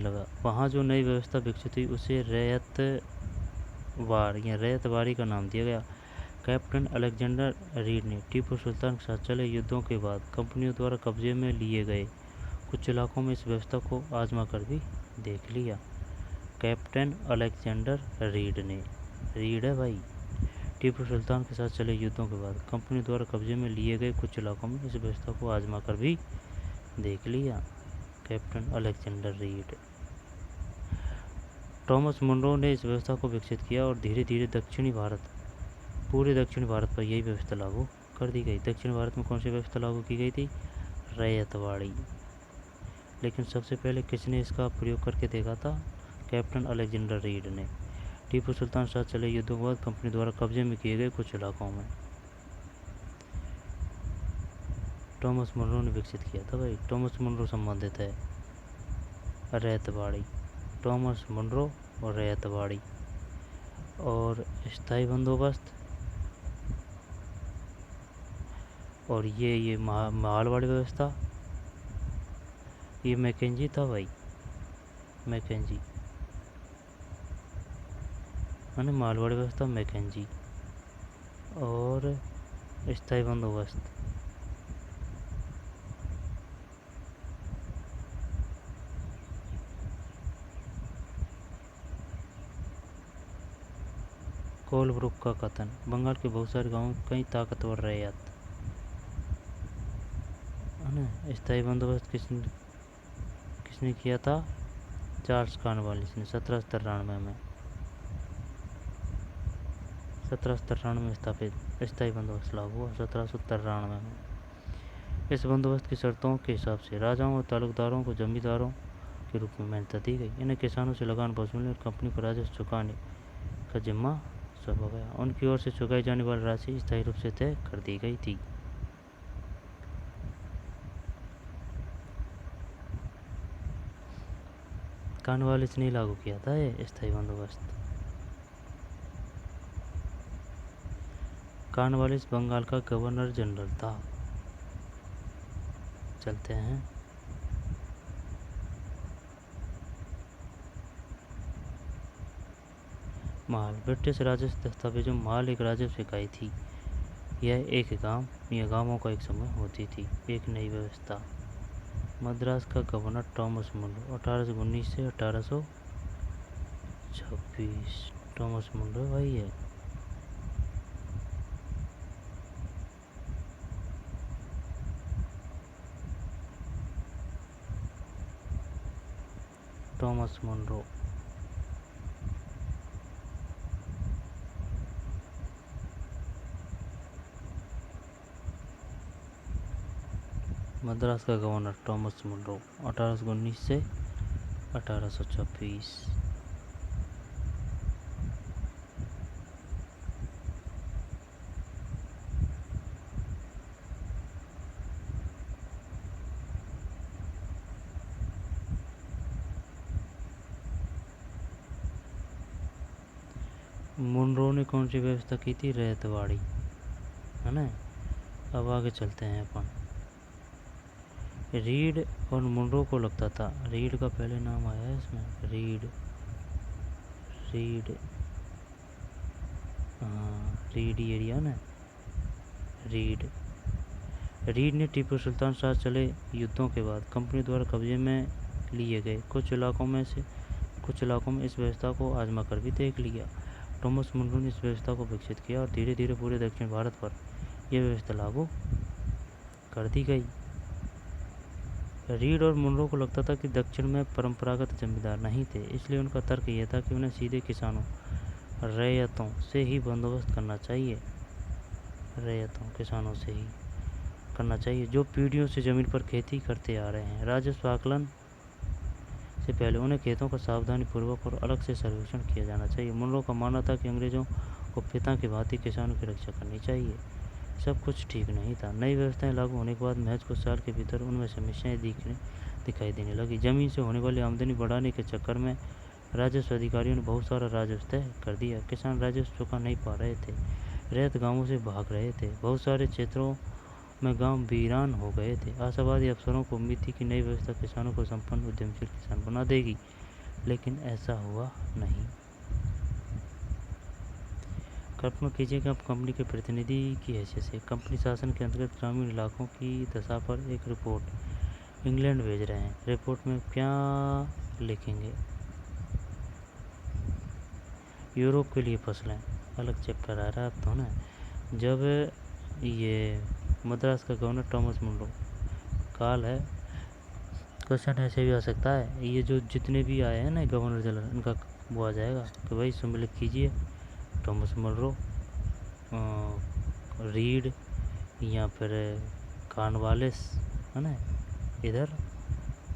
लगा। वहाँ जो नई व्यवस्था विकसित हुई उसे रैयतवार या रैयतवारी का नाम दिया गया। कैप्टन अलेक्जेंडर रीड ने टीपू सुल्तान के साथ चले युद्धों के बाद कंपनियों द्वारा कब्जे में लिए गए कुछ इलाकों में इस व्यवस्था को आजमा कर भी देख लिया। कैप्टन अलेक्जेंडर रीड ने, रीड है भाई, टीपू सुल्तान के साथ चले युद्धों के बाद कंपनी द्वारा कब्जे में लिए गए कुछ इलाकों में इस व्यवस्था को आजमा कर भी देख लिया। Captain Alexander Read. Thomas Munro ने इस व्यवस्था को विकसित किया और धीरे धीरे पूरे दक्षिणी भारत पर यही व्यवस्था लागू कर दी गई। दक्षिण भारत में कौन सी व्यवस्था लागू की गई थी? रैयतवाड़ी। लेकिन सबसे पहले किसने इसका प्रयोग करके देखा था? कैप्टन अलेक्जेंडर रीड ने टीपू सुल्तान के साथ चले युद्धों के बाद कंपनी द्वारा कब्जे में किए गए कुछ इलाकों में थॉमस मुनरो ने विकसित किया था भाई। थॉमस मुनरो संबंधित है रैयतवाड़ी। थॉमस मुनरो और रैयतवाड़ी। और स्थायी बंदोबस्त और ये मालवाड़ी व्यवस्था, ये मैकेंजी था भाई, मैकेंजी मैंने मालवाड़ी व्यवस्था मैकेंजी। और स्थायी बंदोबस्त कोलब्रुक का कथन। बंगाल के बहुत सारे गांवों में कई ताकतवर रैयत है ना। स्थायी बंदोबस्त किसने किया था? चार्ल्स कॉर्नवालिस ने 1793 में। 1793 में स्थापित स्थायी बंदोबस्त लागू हुआ 1793 में। इस बंदोबस्त की शर्तों के हिसाब से राजाओं और तालुकदारों को जमींदारों के रूप में मान्यता दी गई। इन्हें किसानों से लगान वसूलने और कंपनी को राजस्व चुकाने का जिम्मा सौंपा गया। उनकी ओर से चुकाई जाने वाली राशि स्थायी रूप से तय कर दी गई थी। कॉर्नवालिस ने लागू किया था ये स्थायी बंदोबस्त। कॉर्नवालिस बंगाल का गवर्नर जनरल था। चलते हैं माल। ब्रिटिश राजस्व दस्तावेजों माल एक राजस्व इकाई थी। यह एक गांव या गांवों का एक समूह होती थी। एक नई व्यवस्था। मद्रास का गवर्नर थॉमस मुंडो 1819 से 1826। थॉमस मुंडो वही है। थॉमस मुंडो। मद्रास का गवर्नर थॉमस मुंडो 1819 से 1826। मुनरो ने कौन सी व्यवस्था की थी? रैयतवाड़ी, है ना। अब आगे चलते हैं अपन। रीड और मुनरो को लगता था, रीड का पहले नाम आया है इसमें, रीड रीड हाँ, रीड एरिया ना, रीड ने टीपू सुल्तान साथ चले युद्धों के बाद कंपनी द्वारा कब्जे में लिए गए कुछ इलाकों में इस व्यवस्था को आजमा कर भी देख लिया। थॉमस मुनरो ने इस व्यवस्था को विकसित किया और धीरे धीरे पूरे दक्षिण भारत पर यह व्यवस्था लागू कर दी गई। रीड और मुनरो को लगता था कि दक्षिण में परंपरागत जमींदार नहीं थे, इसलिए उनका तर्क यह था कि उन्हें सीधे किसानों रैयतों से ही बंदोबस्त करना चाहिए, किसानों से ही करना चाहिए जो पीढ़ियों से ज़मीन पर खेती करते आ रहे हैं। राजस्व आकलन से पहले उन्हें खेतों का सावधानीपूर्वक और अलग से सर्वेक्षण किया जाना चाहिए। मुनरो का मानना था कि अंग्रेज़ों को पिता की भांति किसानों की रक्षा करनी चाहिए। सब कुछ ठीक नहीं था। नई व्यवस्थाएं लागू होने के बाद महज कुछ साल के भीतर उनमें समस्याएं दिखाई देने लगी। जमीन से होने वाली आमदनी बढ़ाने के चक्कर में राजस्व अधिकारियों ने बहुत सारा राजस्व तय कर दिया। किसान राजस्व चुका नहीं पा रहे थे, रैयत गांवों से भाग रहे थे। बहुत सारे क्षेत्रों में गांव वीरान हो गए थे। आशावादी अफसरों को उम्मीद थी कि नई व्यवस्था किसानों को संपन्न उद्यमशील किसान बना देगी, लेकिन ऐसा हुआ नहीं। कल्पना कीजिए कि आप कंपनी के प्रतिनिधि की हैसियत से कंपनी शासन के अंतर्गत ग्रामीण इलाकों की दशा पर एक रिपोर्ट इंग्लैंड भेज रहे हैं। रिपोर्ट में क्या लिखेंगे? यूरोप के लिए फसलें, अलग चैप्टर आ रहा है अब तो ना। जब ये मद्रास का गवर्नर थॉमस मुनरो काल है, क्वेश्चन ऐसे भी आ सकता है, ये जो जितने भी आए हैं ना गवर्नर जनरल, इनका वो आ जाएगा कि भाई सम्मिलित कीजिए थॉमस मुनरो, रीड या फिर कॉर्नवालिस, है ना, इधर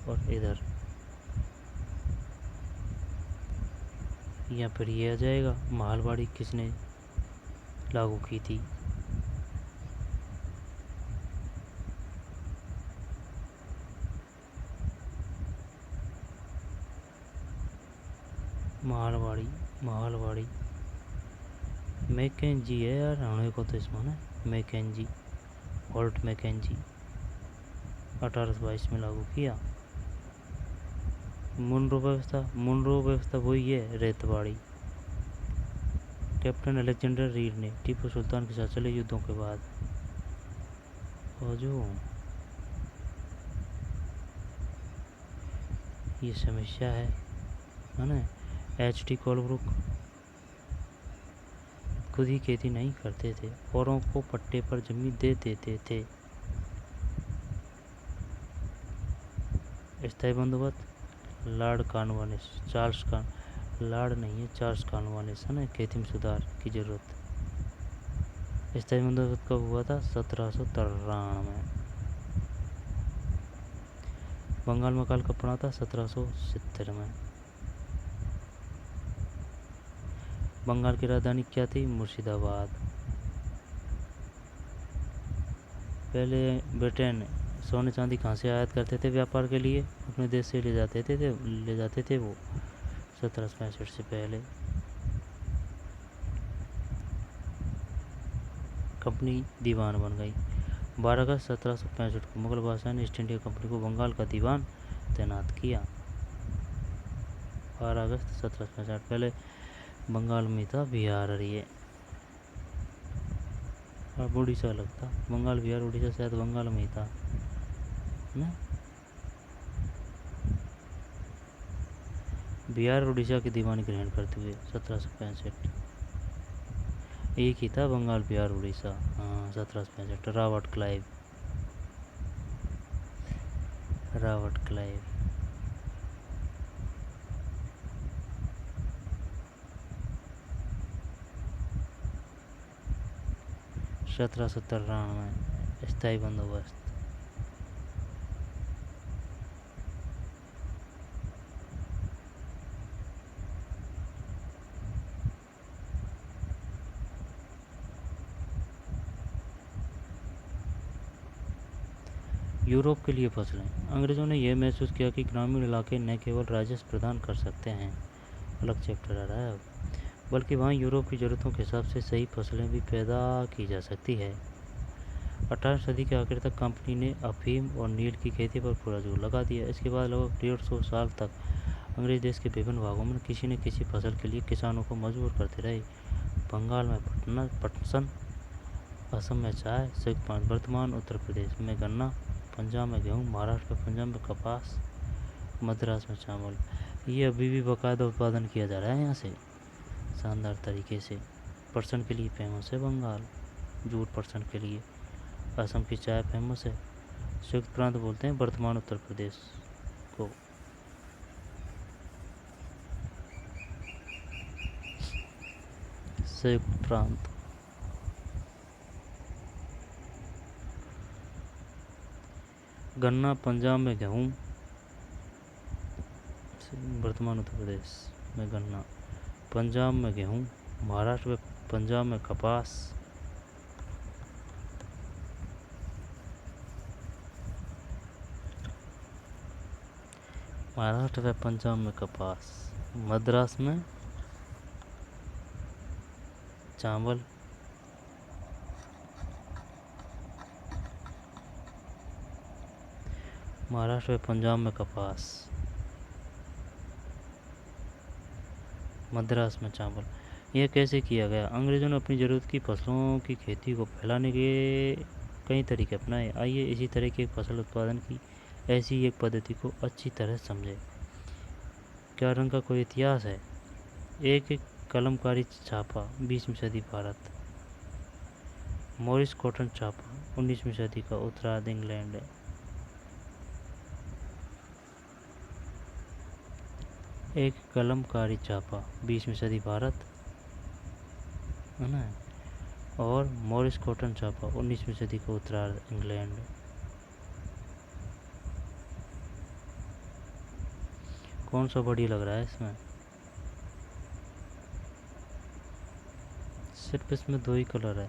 और इधर, या फिर ये आ जाएगा मालवाड़ी किसने लागू की थी। मालवाड़ी मैकेंजी है यार, होने को तो इसमें ना मैकेंजी, वॉल्ट मैकेंजी 1822 में लागू किया। मुनरो व्यवस्था वही है, रैयतवाड़ी। कैप्टन अलेक्जेंडर रीड ने टीपू सुल्तान के साथ चले युद्धों के बाद, और जो ये समस्या है ना, H.T. कोलब्रुक खुद ही खेती नहीं करते थे, औरों को पट्टे पर जमीन दे देते थे। स्थायी बंदोबस्त लॉर्ड कॉर्नवालिस, चार्ल्स लॉर्ड नहीं है, चार्ल्स कॉर्नवालिस, है ना। खेती में सुधार की जरूरत, स्थायी बंदोबस्त कब हुआ था? 1793। बंगाल में अकाल कब पड़ा था? 1770 में। बंगाल की राजधानी क्या थी? मुर्शिदाबाद। पहले ब्रिटेन सोने चांदी कहाँ से आयात करते थे व्यापार के लिए? अपने देश से ले जाते थे वो 1765 से पहले। कंपनी दीवान बन गई। 12 अगस्त 1765 को मुगल बादशाह ने ईस्ट इंडिया कंपनी को बंगाल का दीवान तैनात किया। 12 अगस्त 1765। पहले बंगाल में था बिहार और ये और उड़ीसा अलग था। बंगाल बिहार उड़ीसा शायद बंगाल में ही था ना। बिहार उड़ीसा की दीवानी ग्रहण करते हुए 1765। एक ही था बंगाल बिहार उड़ीसा। हाँ 1765। Robert Clive. 1793 में स्थायी बंदोबस्त। यूरोप के लिए फसलें। अंग्रेज़ों ने यह महसूस किया कि ग्रामीण इलाके न केवल राजस्व प्रदान कर सकते हैं, अलग चैप्टर आ रहा है अब, बल्कि वहाँ यूरोप की ज़रूरतों के हिसाब से सही फसलें भी पैदा की जा सकती है। 18वीं सदी के आखिर तक कंपनी ने अफीम और नील की खेती पर पूरा जोर लगा दिया। इसके बाद लगभग 150 साल तक अंग्रेज देश के विभिन्न भागों में किसी न किसी फसल के लिए किसानों को मजबूर करते रहे। बंगाल में पटसन, असम में चाय, संयुक्त वर्तमान उत्तर प्रदेश में गन्ना, पंजाब में गेहूँ, महाराष्ट्र में पंजाब में कपास, मद्रास में चावल। ये अभी भी बाकायदा उत्पादन किया जा रहा है यहाँ से शानदार तरीके से। पर्सन के लिए फेमस है बंगाल, जूट पर्सन के लिए। असम की चाय फेमस है। संयुक्त प्रांत बोलते हैं वर्तमान उत्तर प्रदेश को। संयुक्त प्रांत। गन्ना पंजाब में गेहूँ, वर्तमान उत्तर प्रदेश में गन्ना, पंजाब में गेहूँ, महाराष्ट्र में पंजाब में कपास, महाराष्ट्र में पंजाब में कपास, मद्रास में चावल, महाराष्ट्र में पंजाब में कपास, मद्रास में चावल। यह कैसे किया गया? अंग्रेज़ों ने अपनी ज़रूरत की फसलों की खेती को फैलाने के कई तरीके अपनाए। आइए इसी तरह के फसल उत्पादन की ऐसी एक पद्धति को अच्छी तरह समझें। क्या रंग का कोई इतिहास है? एक कलमकारी छापा 20वीं सदी भारत। मॉरिस कॉटन छापा 19वीं सदी का उत्तरार्ध इंग्लैंड है। एक कलमकारी छापा 20वीं सदी भारत है ना, और मॉरिस कॉटन छापा 19वीं सदी का उत्तरार्ध इंग्लैंड। कौन सा बढ़िया लग रहा है इसमें? सिर्फ इसमें 2 ही कलर है।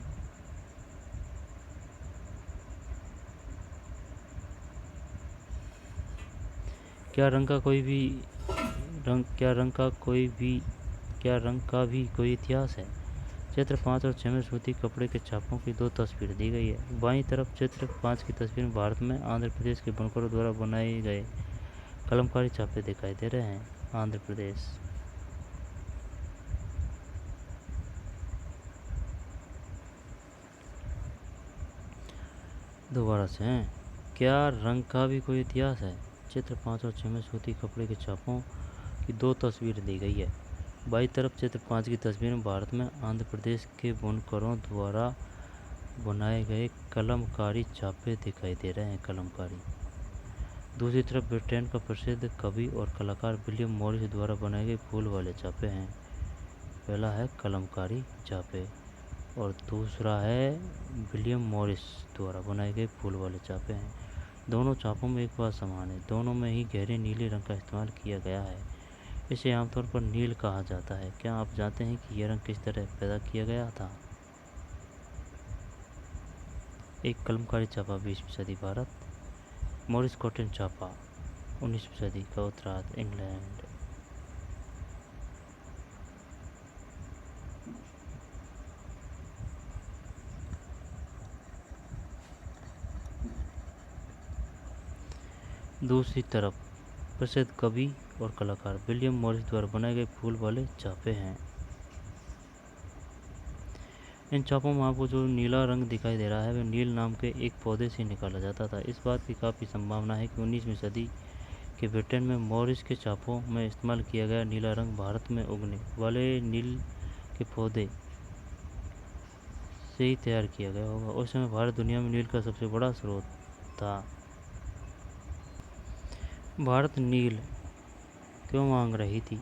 क्या रंग का भी कोई इतिहास है? चित्र 5 और 6 में सूती कपड़े के छापों की 2 तस्वीर दी गई है। बाईं तरफ चित्र 5 की तस्वीर में भारत में आंध्र प्रदेश के बुनकरों द्वारा बनाए गए कलमकारी छापे दिखाई दे रहे हैं। आंध्र प्रदेश। दोबारा से हैं। क्या रंग का भी कोई इतिहास है? चित्र 5 और 6 में सूती कपड़े के छापों की 2 तस्वीर दी गई है। बाईं तरफ चित्र 5 की तस्वीर में भारत में आंध्र प्रदेश के बुनकरों द्वारा बनाए गए कलमकारी छापे दिखाई दे रहे हैं। कलमकारी। दूसरी तरफ ब्रिटेन का प्रसिद्ध कवि और कलाकार विलियम मॉरिस द्वारा बनाए गए फूल वाले छापे हैं। पहला है कलमकारी छापे। और दूसरा है विलियम मॉरिस द्वारा बनाए गए फूल वाले चापे हैं। दोनों चापों में एक बात समान है, दोनों में ही गहरे नीले रंग का इस्तेमाल किया गया है। इसे आमतौर पर नील कहा जाता है। क्या आप जानते हैं कि यह रंग किस तरह पैदा किया गया था? एक कलमकारी चापा 20वीं सदी भारत, मॉरिस कॉटन चापा 19वीं सदी का उत्तरार्ध इंग्लैंड। दूसरी तरफ प्रसिद्ध कवि और कलाकार विलियम मॉरिस द्वारा बनाए गए फूल वाले चापे हैं। इन चापों में आपको जो नीला रंग दिखाई दे रहा है वह नील नाम के एक पौधे से निकाला जाता था। इस बात की काफ़ी संभावना है कि 19वीं सदी के ब्रिटेन में मॉरिस के चापों में इस्तेमाल किया गया नीला रंग भारत में उगने वाले नील के पौधे से ही तैयार किया गया होगा। उस समय भारत दुनिया में नील का सबसे बड़ा स्रोत था। भारत नील क्यों मांग रही थी?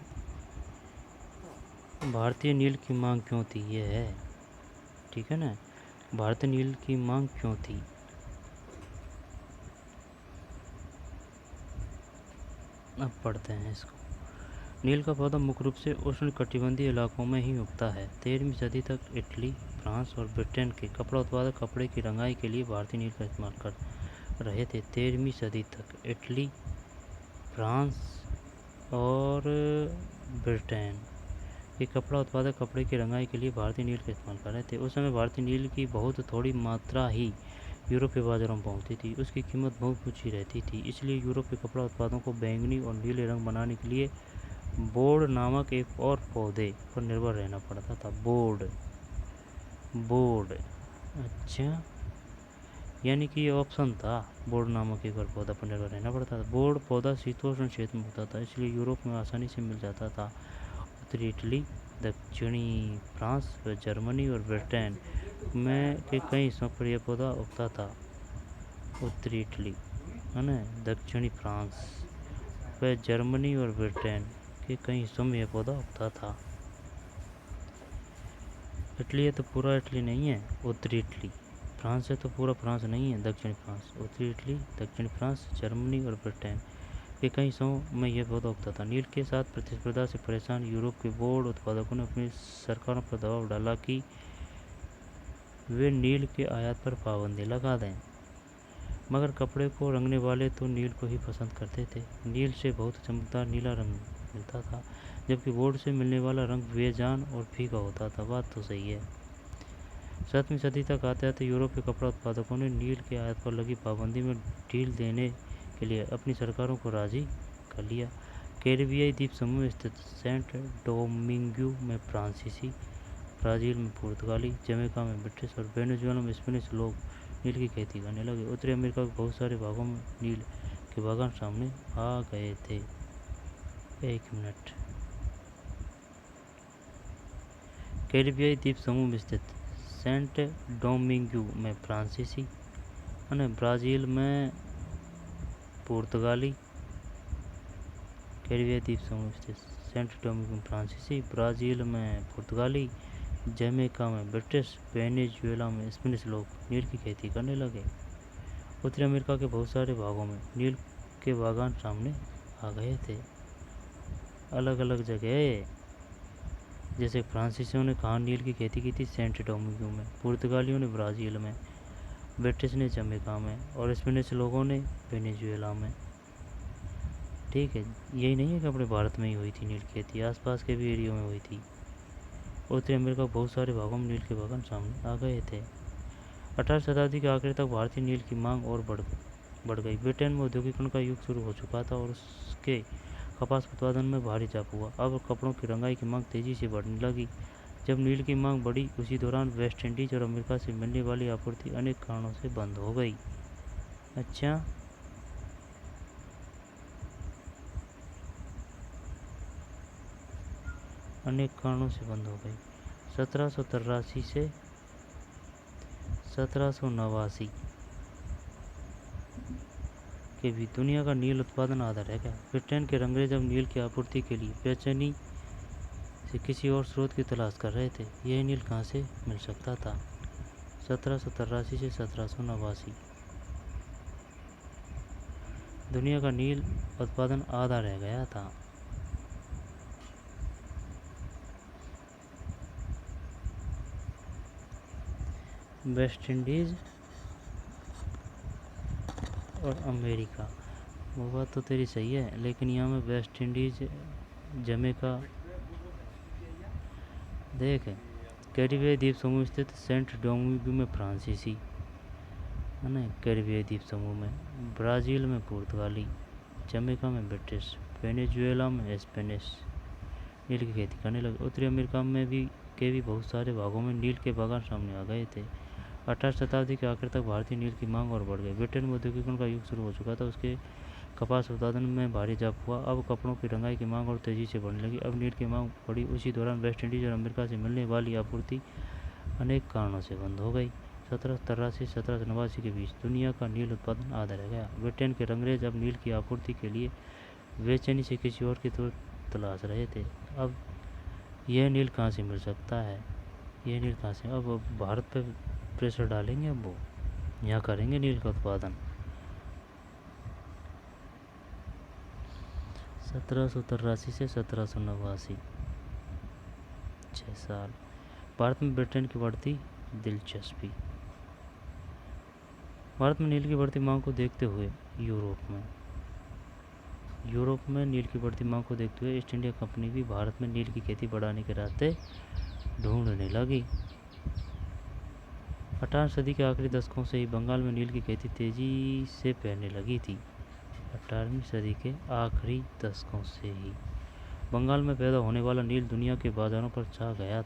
भारतीय नील की मांग क्यों थी, ये है, ठीक है ना। भारतीय नील की मांग क्यों थी? अब पढ़ते हैं इसको। नील का पौधा मुख्य रूप से उष्णकटिबंधीय इलाकों में ही उगता है। 13वीं सदी तक इटली, फ्रांस और ब्रिटेन के कपड़ा उत्पादक कपड़े की रंगाई के लिए भारतीय नील का इस्तेमाल कर रहे थे। 13वीं सदी तक इटली, फ्रांस और ब्रिटेन के कपड़ा उत्पादक कपड़े की रंगाई के लिए भारतीय नील का इस्तेमाल कर रहे थे। उस समय भारतीय नील की बहुत थोड़ी मात्रा ही यूरोप के बाजारों में पहुंचती थी। उसकी कीमत बहुत ऊँची रहती थी, इसलिए यूरोप के कपड़ा उत्पादों को बैंगनी और नीले रंग बनाने के लिए बोर्ड नामक एक और पौधे पर निर्भर रहना पड़ता था। बोर्ड, अच्छा, यानी कि ये ऑप्शन था, बोर्ड नामक एक और पौधा पर निर्भर रहना पड़ता था। बोर्ड पौधा शीतोष्ण क्षेत्र में होता था, इसलिए यूरोप में आसानी से मिल जाता था। उत्तरी इटली, दक्षिणी फ्रांस व जर्मनी और ब्रिटेन में के कई हिस्सों पर यह पौधा उगता था। उत्तरी इटली है ना, दक्षिणी फ्रांस व जर्मनी और ब्रिटेन के कई हिस्सों में यह पौधा उगता था। इटली है तो पूरा इटली नहीं है, उत्तरी इटली। फ्रांस है तो पूरा फ्रांस नहीं है, दक्षिणी फ्रांस। उत्तरी इटली, दक्षिणी फ्रांस, जर्मनी और ब्रिटेन के कई हिस्सों में यह पौधा उगता था। नील के साथ प्रतिस्पर्धा से परेशान यूरोप के बोर्ड उत्पादकों ने अपनी सरकारों पर दबाव डाला कि वे नील के आयात पर पाबंदी लगा दें, मगर कपड़े को रंगने वाले तो नील को ही पसंद करते थे। नील से बहुत चमकदार नीला रंग मिलता था, जबकि बोर्ड से मिलने वाला रंग बेजान और फीका होता था। बात तो सही है। 7वीं सदी तक आते आते यूरोप के कपड़ा उत्पादकों ने नील के आयात पर लगी पाबंदी में ढील देने के लिए अपनी सरकारों को राजी कर लिया। कैरिबियाई द्वीप समूह में स्थित सेंट डोमिंगो में फ्रांसीसी, ब्राज़ील में पुर्तगाली, जमैका में ब्रिटिश और वेनेजुएला में स्पेनिश लोग नील की खेती करने लगे। उत्तरी अमेरिका के बहुत सारे भागों में नील के बागान सामने आ गए थे। एक मिनट। कैरिबियाई द्वीप समूह में स्थित सेंट डोमिंगो में फ्रांसीसी, ब्राज़ील में पुर्तगाली, कैरिबियाई द्वीप समूह में स्थित सेंट डोमिंगो में फ्रांसीसी, ब्राज़ील में पुर्तगाली, जमैका में ब्रिटिश, वेनेजुएला में स्पेनिश लोग नील की खेती करने लगे। उत्तरी अमेरिका के बहुत सारे भागों में नील के बागान सामने आ गए थे, अलग अलग जगह। जैसे फ्रांसीसियों ने कहाँ नील की खेती की थी? सेंट डोमिंगो में। पुर्तगालियों ने ब्राज़ील में, ब्रिटिश ने जमैका में और स्पेनिश लोगों ने वेनेजुएला में। ठीक है, यही नहीं है कि अपने भारत में ही हुई थी नील की खेती, आसपास के भी एरिया में हुई थी। उत्तरी अमेरिका के बहुत सारे भागों में नील के बागान सामने आ गए थे। 18वीं शताब्दी के आखिर तक भारतीय नील की मांग और बढ़ गई। ब्रिटेन में औद्योगिकरण का युग शुरू हो चुका था और उसके कपास उत्पादन में भारी इजाफा हुआ। अब कपड़ों की रंगाई की मांग तेजी से बढ़ने लगी। जब नील की मांग बढ़ी, उसी दौरान वेस्ट इंडीज और अमेरिका से मिलने वाली आपूर्ति अनेक कारणों से बंद हो गई। अच्छा, अनेक कारणों से बंद हो गई। 1783 से 1789 के भी दुनिया का नील उत्पादन आधा रह गया। ब्रिटेन के अंग्रेज अब नील की आपूर्ति के लिए बेचैनी से किसी और स्रोत की तलाश कर रहे थे। यह नील कहाँ से मिल सकता था? 1783 से 1789। दुनिया का नील उत्पादन आधा रह गया था। वेस्ट इंडीज और अमेरिका, वो बात तो तेरी सही है, लेकिन यहाँ में वेस्ट इंडीज, जमैका, देख कैरिबियाई द्वीप समूह स्थित सेंट डोमिंगो में फ्रांसीसी, है ना, कैरिबियाई द्वीप समूह में, ब्राज़ील में पुर्तगाली, जमैका में ब्रिटिश, वेनेजुएला में स्पेनिश नील की खेती करने लगे। उत्तरी अमेरिका में भी बहुत सारे भागों में नील के बागान सामने आ गए थे। 18वीं शताब्दी के आखिर तक भारतीय नील की मांग और बढ़ गई। ब्रिटेन में औद्योगिकरण का युग शुरू हो चुका था, उसके कपास उत्पादन में भारी इजाफा हुआ। अब कपड़ों की रंगाई की मांग और तेज़ी से बढ़ने लगी। अब नील की मांग बढ़ी। उसी दौरान वेस्ट इंडीज और अमेरिका से मिलने वाली आपूर्ति अनेक कारणों से बंद हो गई। 1783 से 1789 के बीच दुनिया का नील उत्पादन आधा रह गया। ब्रिटेन के अंग्रेज अब नील की आपूर्ति के लिए बेचैनी से किसी और की तलाश रहे थे। अब यह नील कहाँ से मिल सकता है? यह नील कहाँ से? अब भारत पे प्रेशर डालेंगे, अब वो यहाँ करेंगे नील का उत्पादन। 1783 से 1789, 6 साल। भारत में ब्रिटेन की बढ़ती दिलचस्पी। भारत में नील की बढ़ती मांग को देखते हुए यूरोप में नील की बढ़ती मांग को देखते हुए ईस्ट इंडिया कंपनी भी भारत में नील की खेती बढ़ाने के रास्ते ढूंढने लगी। 18वीं सदी के आखिरी दशकों से ही बंगाल में नील की खेती तेजी से फैलने लगी थी। 18वीं सदी के आखिरी दशकों से ही बंगाल में पैदा होने वाला नील दुनिया के बाजारों पर छा गया।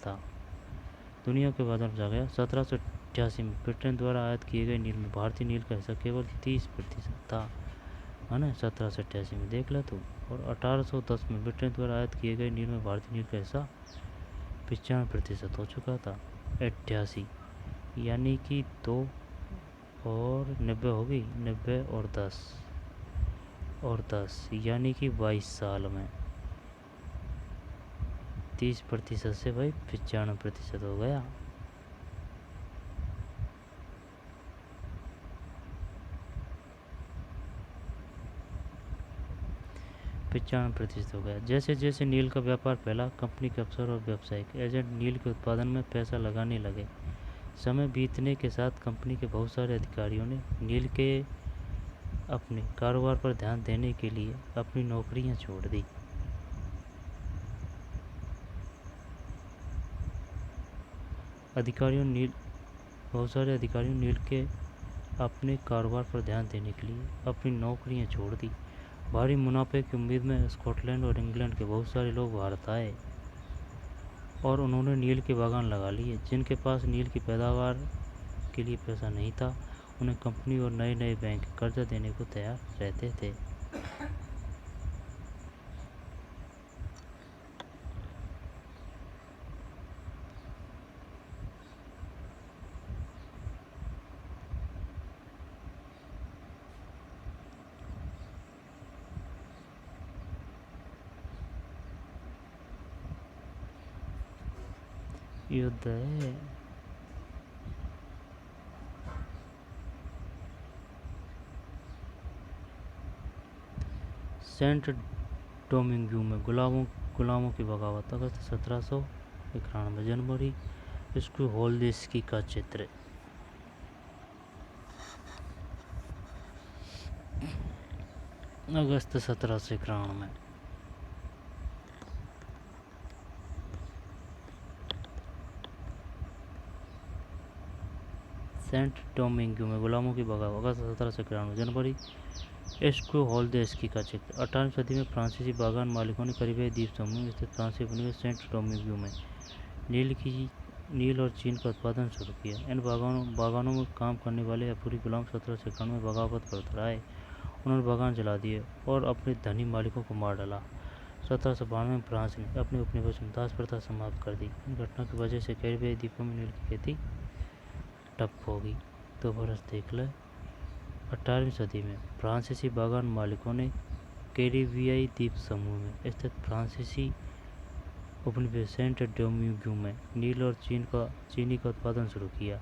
1788 में ब्रिटेन द्वारा आयात किए गए नील में भारतीय नील का हिस्सा केवल 30% था, है ना। 1788 में देख ले तू। और 1810 में ब्रिटेन द्वारा आयात किए गए नील में भारतीय नील का हिस्सा 95% हो चुका था। 88 यानी कि 2 और 90 होगी, 90 और 10 यानी कि 22 साल में 30% से भाई 95% हो गया। % हो गया। जैसे जैसे नील का व्यापार फैला, कंपनी के अफसर और व्यावसायिक एजेंट नील के उत्पादन में पैसा लगाने लगे। समय बीतने के साथ कंपनी के बहुत सारे अधिकारियों ने नील के अपने कारोबार पर ध्यान देने के लिए अपनी नौकरियां छोड़ दी। बहुत सारे अधिकारियों ने नील के अपने कारोबार पर ध्यान देने के लिए अपनी नौकरियां छोड़ दी। भारी मुनाफे की उम्मीद में स्कॉटलैंड और इंग्लैंड के बहुत सारे लोग भारत आए और उन्होंने नील के बागान लगा लिए। जिनके पास नील की पैदावार के लिए पैसा नहीं था, उन्हें कंपनी और नए नए बैंक कर्जा देने को तैयार रहते थे। युद्ध है। सेंट डोमिंगो में गुलामों की बगावत। अगस्त 1791। जनवरी इसको होल्देस्की का चित्र। अगस्त 1791 में सेंट डोमिंगो में गुलामों की बगावत। अगस्त 1791। जनवरी इसको होल्देस्की का चित्र। 18वीं सदी में फ्रांसीसी बागान मालिकों ने कैरिबियाई द्वीप समूह स्थित फ्रांसीसी उपनिवेश सेंट डोमिंगो में नील और चीन का उत्पादन शुरू किया। इन बागानों में काम करने वाले अफ्रीकी गुलाम 1791 में बगावत पर उतर आए। उन्होंने बागान जला दिए और अपने धनी मालिकों को मार डाला। 1792 में फ्रांस ने अपने उपनिवेश में दास प्रथा समाप्त कर दी। इन घटना की वजह से कैरिबियाई द्वीपों में नील की खेती ठप होगी। तो बरस देख ले। 18वीं सदी में फ्रांसीसी बागान मालिकों ने कैरिबियाई द्वीप समूह में स्थित फ्रांसीसी उपनिवेश सेंट डोमिंगो में नील और चीनी का उत्पादन शुरू किया।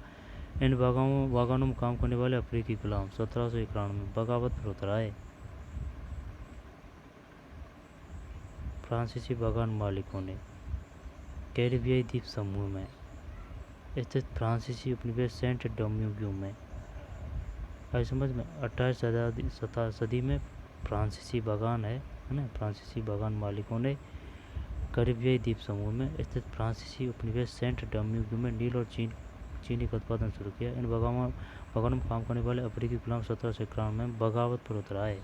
इन बागानों में काम करने वाले अफ्रीकी गुलाम 1791 में बगावत पर उतर आए। फ्रांसीसी बागान मालिकों ने कैरिबियाई द्वीप समूह में स्थित फ्रांसीसी उपनिवेश सेंट डोमिंगो में, आई समझ में, 18 सदी में फ्रांसीसी बागान है ना, फ्रांसीसी बागान मालिकों ने कैरिबियाई द्वीप समूह में स्थित फ्रांसीसी उपनिवेश सेंट डोमिंगो में नील और चीनी का उत्पादन शुरू किया। इन बागानों में काम करने वाले अफ्रीकी गुलाम 1791 में बगावत पर उतर आए।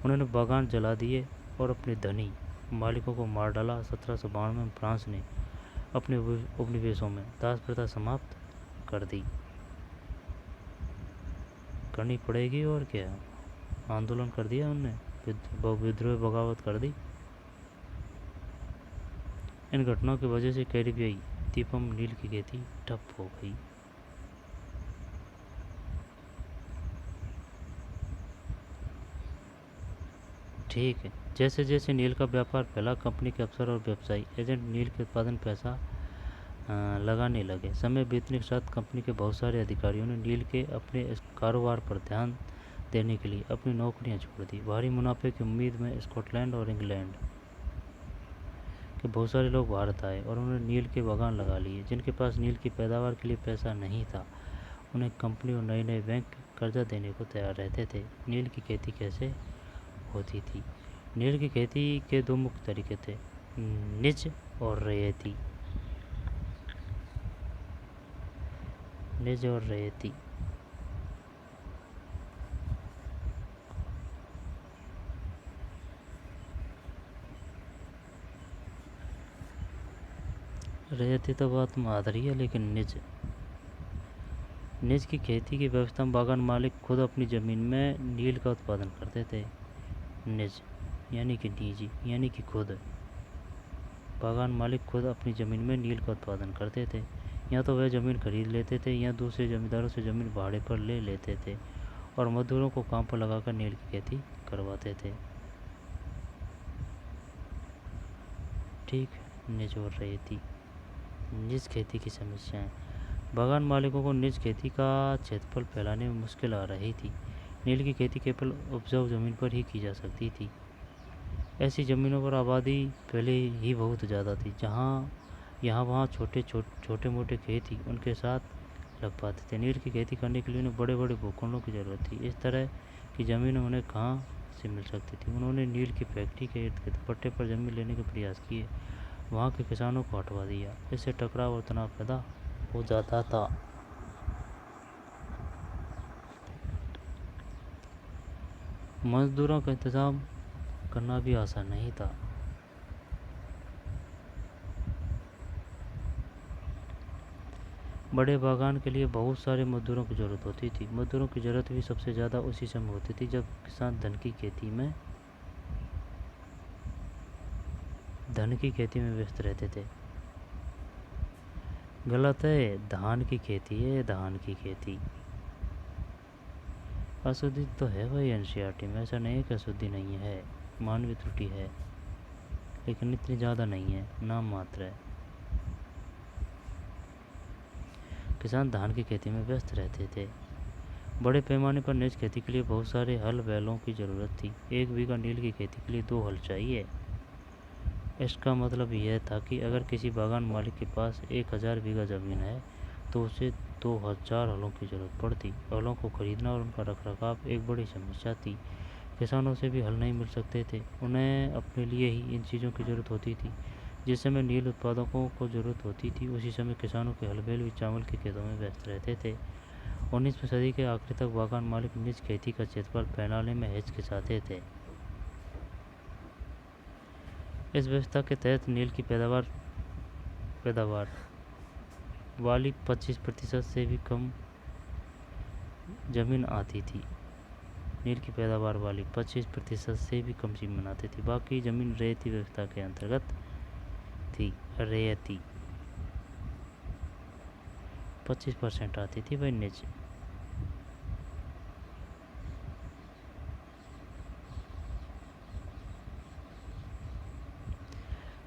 उन्होंने बागान जला दिए और अपने धनी मालिकों को मार डाला। 1792 में फ्रांस ने अपने उपनिवेशों में दास प्रथा समाप्त कर दी। करनी पड़ेगी और क्या, आंदोलन कर दिया उनने, विद्रोह बगावत कर दी। इन घटनाओं की वजह से कैरिबियाई द्वीपों में नील की खेती ठप हो गई। ठीक है, जैसे जैसे नील का व्यापार फैला, कंपनी के अफसर और व्यवसायी एजेंट नील के उत्पादन पैसा लगाने लगे। समय बीतने के साथ कंपनी के बहुत सारे अधिकारियों ने नील के अपने इस कारोबार पर ध्यान देने के लिए अपनी नौकरियां छोड़ दी। भारी मुनाफे की उम्मीद में स्कॉटलैंड और इंग्लैंड के बहुत सारे लोग भारत आए और उन्होंने नील के बागान लगा लिए। जिनके पास नील की पैदावार के लिए पैसा नहीं था, उन्हें कंपनी और नए नए बैंक कर्जा देने को तैयार रहते थे। नील की खेती कैसे होती थी? नील की खेती के दो मुख्य तरीके थे, निज और रैयती। निज और रैयती। रैयती तो बात में आधा रही है, लेकिन निज की खेती की व्यवस्था में बागान मालिक खुद अपनी ज़मीन में नील का उत्पादन करते थे। निज यानी कि निजी यानी कि खुद। बागान मालिक खुद अपनी ज़मीन में नील का उत्पादन करते थे। या तो वह ज़मीन खरीद लेते थे या दूसरे जमींदारों से ज़मीन भाड़े पर ले लेते थे और मजदूरों को काम पर लगाकर नील की खेती करवाते थे। ठीक, निज और रैयती। निज खेती की समस्याएं। बागान मालिकों को निज खेती का क्षेत्रफल फैलाने में मुश्किल आ रही थी। नील की खेती केवल उपजाऊ ज़मीन पर ही की जा सकती थी। ऐसी ज़मीनों पर आबादी पहले ही बहुत ज़्यादा थी, यहाँ वहाँ छोटे मोटे खेत ही उनके साथ लग पाते थे। नील की खेती करने के लिए उन्हें बड़े बड़े भूखंडों की ज़रूरत थी। इस तरह की ज़मीन उन्हें कहाँ से मिल सकती थी? उन्होंने नील की फैक्ट्री के इर्द गिर्द पट्टे पर ज़मीन लेने के प्रयास किए। वहाँ के किसानों को हटवा दिया। इससे टकराव और तनाव पैदा हो जाता था। मजदूरों का इंतज़ाम करना भी आसान नहीं था। बड़े बागान के लिए बहुत सारे मजदूरों की ज़रूरत होती थी। मजदूरों की ज़रूरत भी सबसे ज़्यादा उसी समय होती थी जब किसान धन की खेती में व्यस्त रहते थे। गलत है, धान की खेती है, धान की खेती। अशुद्धि तो है भाई एनसीईआरटी में, ऐसा नहीं है कि अशुद्धि नहीं है, मानवीय त्रुटि है, लेकिन इतनी ज़्यादा नहीं है, नाम मात्र है। किसान धान की खेती में व्यस्त रहते थे। बड़े पैमाने पर निज खेती के लिए बहुत सारे हल बैलों की ज़रूरत थी। 1 बीघा नील की खेती के लिए 2 हल चाहिए। इसका मतलब यह था कि अगर किसी बागान मालिक के पास 1000 बीघा ज़मीन है तो उसे 2000 हलों की ज़रूरत पड़ती। हलों को खरीदना और उनका रखरखाव एक बड़ी समस्या थी। किसानों से भी हल नहीं मिल सकते थे, उन्हें अपने लिए ही इन चीज़ों की ज़रूरत होती थी। जिस समय नील उत्पादकों को ज़रूरत होती थी, उसी समय किसानों के हल बैल भी चावल के खेतों में व्यस्त रहते थे। 19वीं सदी के आखिर तक बागान मालिक निज खेती का क्षेत्रफल फैलाने में हिचकिचाते थे। इस व्यवस्था के तहत नील की पैदावार वाली 25% से भी कम जमीन आती थी। नील की पैदावार वाली 25% से भी कम जमीन आती थी। बाकी जमीन रैयती व्यवस्था के अंतर्गत थी। रैयती 25% आती थी भाई निज।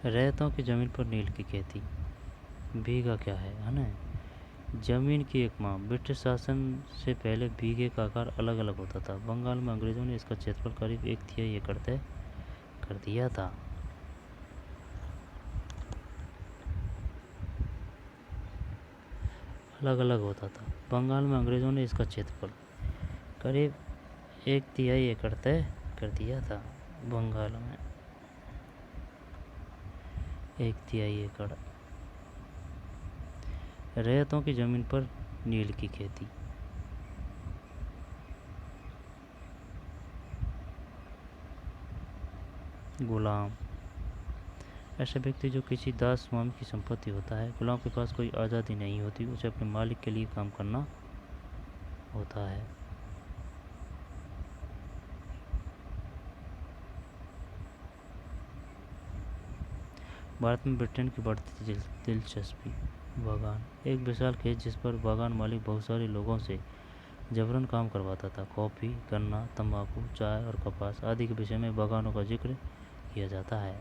रेतों की ज़मीन पर नील की खेती। बीघा क्या है ना। जमीन की एक माँ। ब्रिटिश शासन से पहले बीघे का आकार अलग अलग होता था। बंगाल में अंग्रेज़ों ने इसका क्षेत्रफल करीब 1/3 एकड़ तय कर दिया था। अलग अलग होता था। बंगाल में अंग्रेज़ों ने इसका क्षेत्रफल करीब 1/3 एकड़ तय कर दिया था। बंगाल में 1/3 एकड़। रैयतों की ज़मीन पर नील की खेती। गुलाम। ऐसा व्यक्ति जो किसी दास स्वामी की संपत्ति होता है। गुलाम के पास कोई आज़ादी नहीं होती, उसे अपने मालिक के लिए काम करना होता है। भारत में ब्रिटेन की बढ़ती दिलचस्पी। बागान। एक विशाल खेत जिस पर बागान मालिक बहुत सारे लोगों से जबरन काम करवाता था। कॉफ़ी, गन्ना, तंबाकू, चाय और कपास आदि के विषय में बागानों का जिक्र किया जाता है।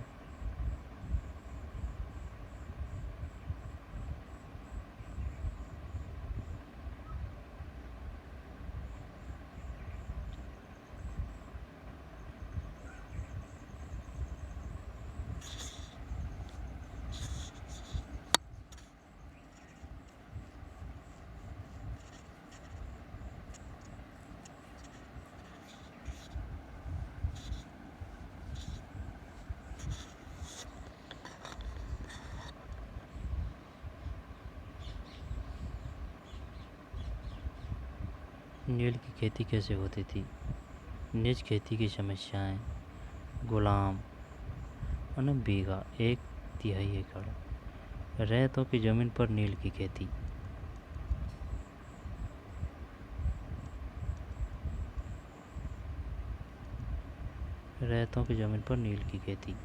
नील की खेती कैसे होती थी। निज खेती की समस्याएं। गुलाम और बीघा 1/3 एकड़। रैयतों की ज़मीन पर नील की खेती। रैयतों की ज़मीन पर नील की खेती।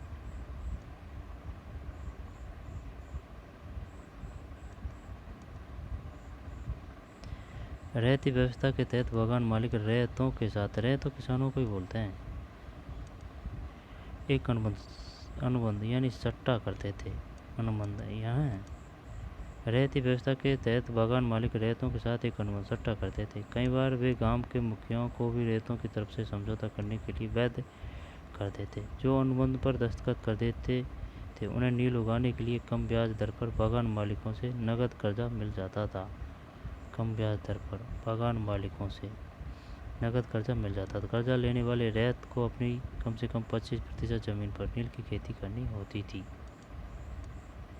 रैयती व्यवस्था के तहत बागान मालिक रैयतों के साथ, रैयतों किसानों को ही बोलते हैं, एक अनुबंध यानी सट्टा करते थे। अनुबंध यहाँ रैयती व्यवस्था के तहत बागान मालिक रैयतों के साथ एक अनुबंध सट्टा करते थे। कई बार वे गांव के मुखियाओं को भी रैयतों की तरफ से समझौता करने के लिए वैध करते थे। जो अनुबंध पर दस्तखत कर देते थे उन्हें नील उगाने के लिए कम ब्याज दर पर बागान मालिकों से नगद कर्जा मिल जाता था। कम ब्याज दर पर बागान मालिकों से नगद कर्जा मिल जाता था। कर्जा लेने वाले रैयत को अपनी कम से कम 25% ज़मीन पर नील की खेती करनी होती थी।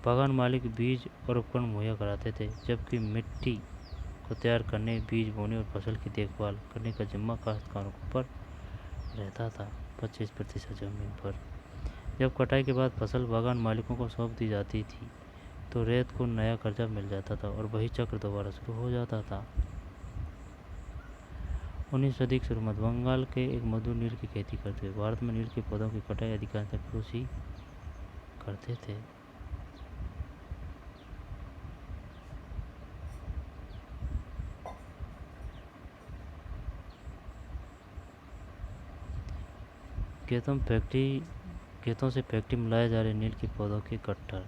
बागान मालिक बीज और उपकरण मुहैया कराते थे, जबकि मिट्टी को तैयार करने, बीज बोने और फसल की देखभाल करने का जिम्मा काश्तकारों पर रहता था। 25% ज़मीन पर। जब कटाई के बाद फसल बागान मालिकों को सौंप दी जाती थी तो रैयत को नया कर्जा मिल जाता था और वही चक्र दोबारा शुरू हो जाता था। 19वीं सदी की शुरुआत। बंगाल के एक मजदूर नील की खेती करते थे। भारत में नील के पौधों की कटाई अधिकांशतः पुरुष ही करते थे। खेतों से फैक्ट्री में लाए जा रहे नील के पौधों के गट्ठर।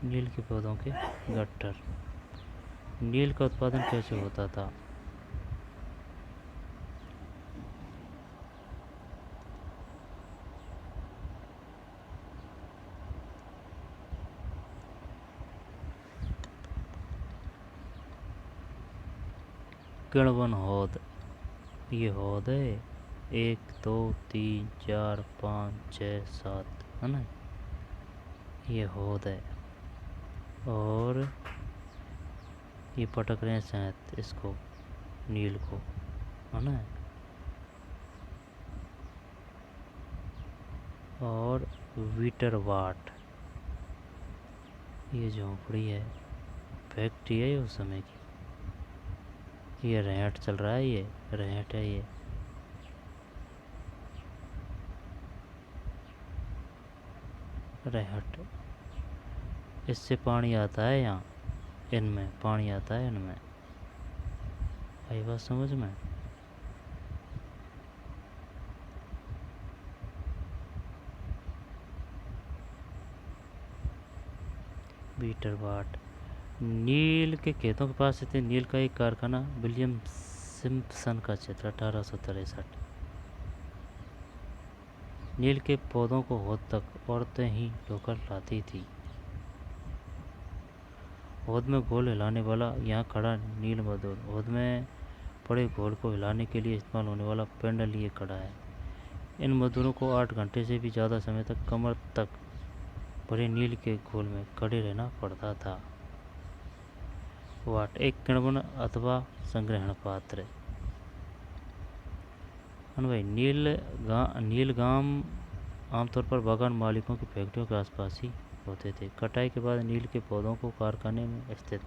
नील के पौधों के गट्ठर। नील का उत्पादन कैसे होता था। किण्वन हौद। ये हौद है 1 2 3 4 5 6 7 है ना। ये हौद है और ये पटक रहे हैं शायद इसको, नील को, है ना। और वीटरवाट, ये झोंपड़ी है, फैक्ट्री है उस समय की। ये रहट चल रहा है, ये रहट है, ये रहट। इससे पानी आता है यहाँ, इनमें पानी आता है इनमें। आई बात समझ में? पीटर वाट नील के खेतों के पास स्थित नील का एक कारखाना विलियम सिम्पसन का चित्र 1863। नील के पौधों को हौद तक औरतें ही ढोकर लाती थी। हौद में घोल हिलाने वाला यहाँ खड़ा नील मजदूर हौद में पड़े घोल को हिलाने के लिए इस्तेमाल होने वाला पेंडल लिए खड़ा है। इन मजदूरों को 8 घंटे से भी ज़्यादा समय तक कमर तक भरे नील के घोल में खड़े रहना पड़ता था। वाट एक किण्वन अथवा संग्रहण पात्र। भाई नीलगाम आमतौर पर बागान मालिकों की फैक्ट्रियों के आसपास ही होते थे। कटाई के बाद नील के पौधों को कारखाने में स्थित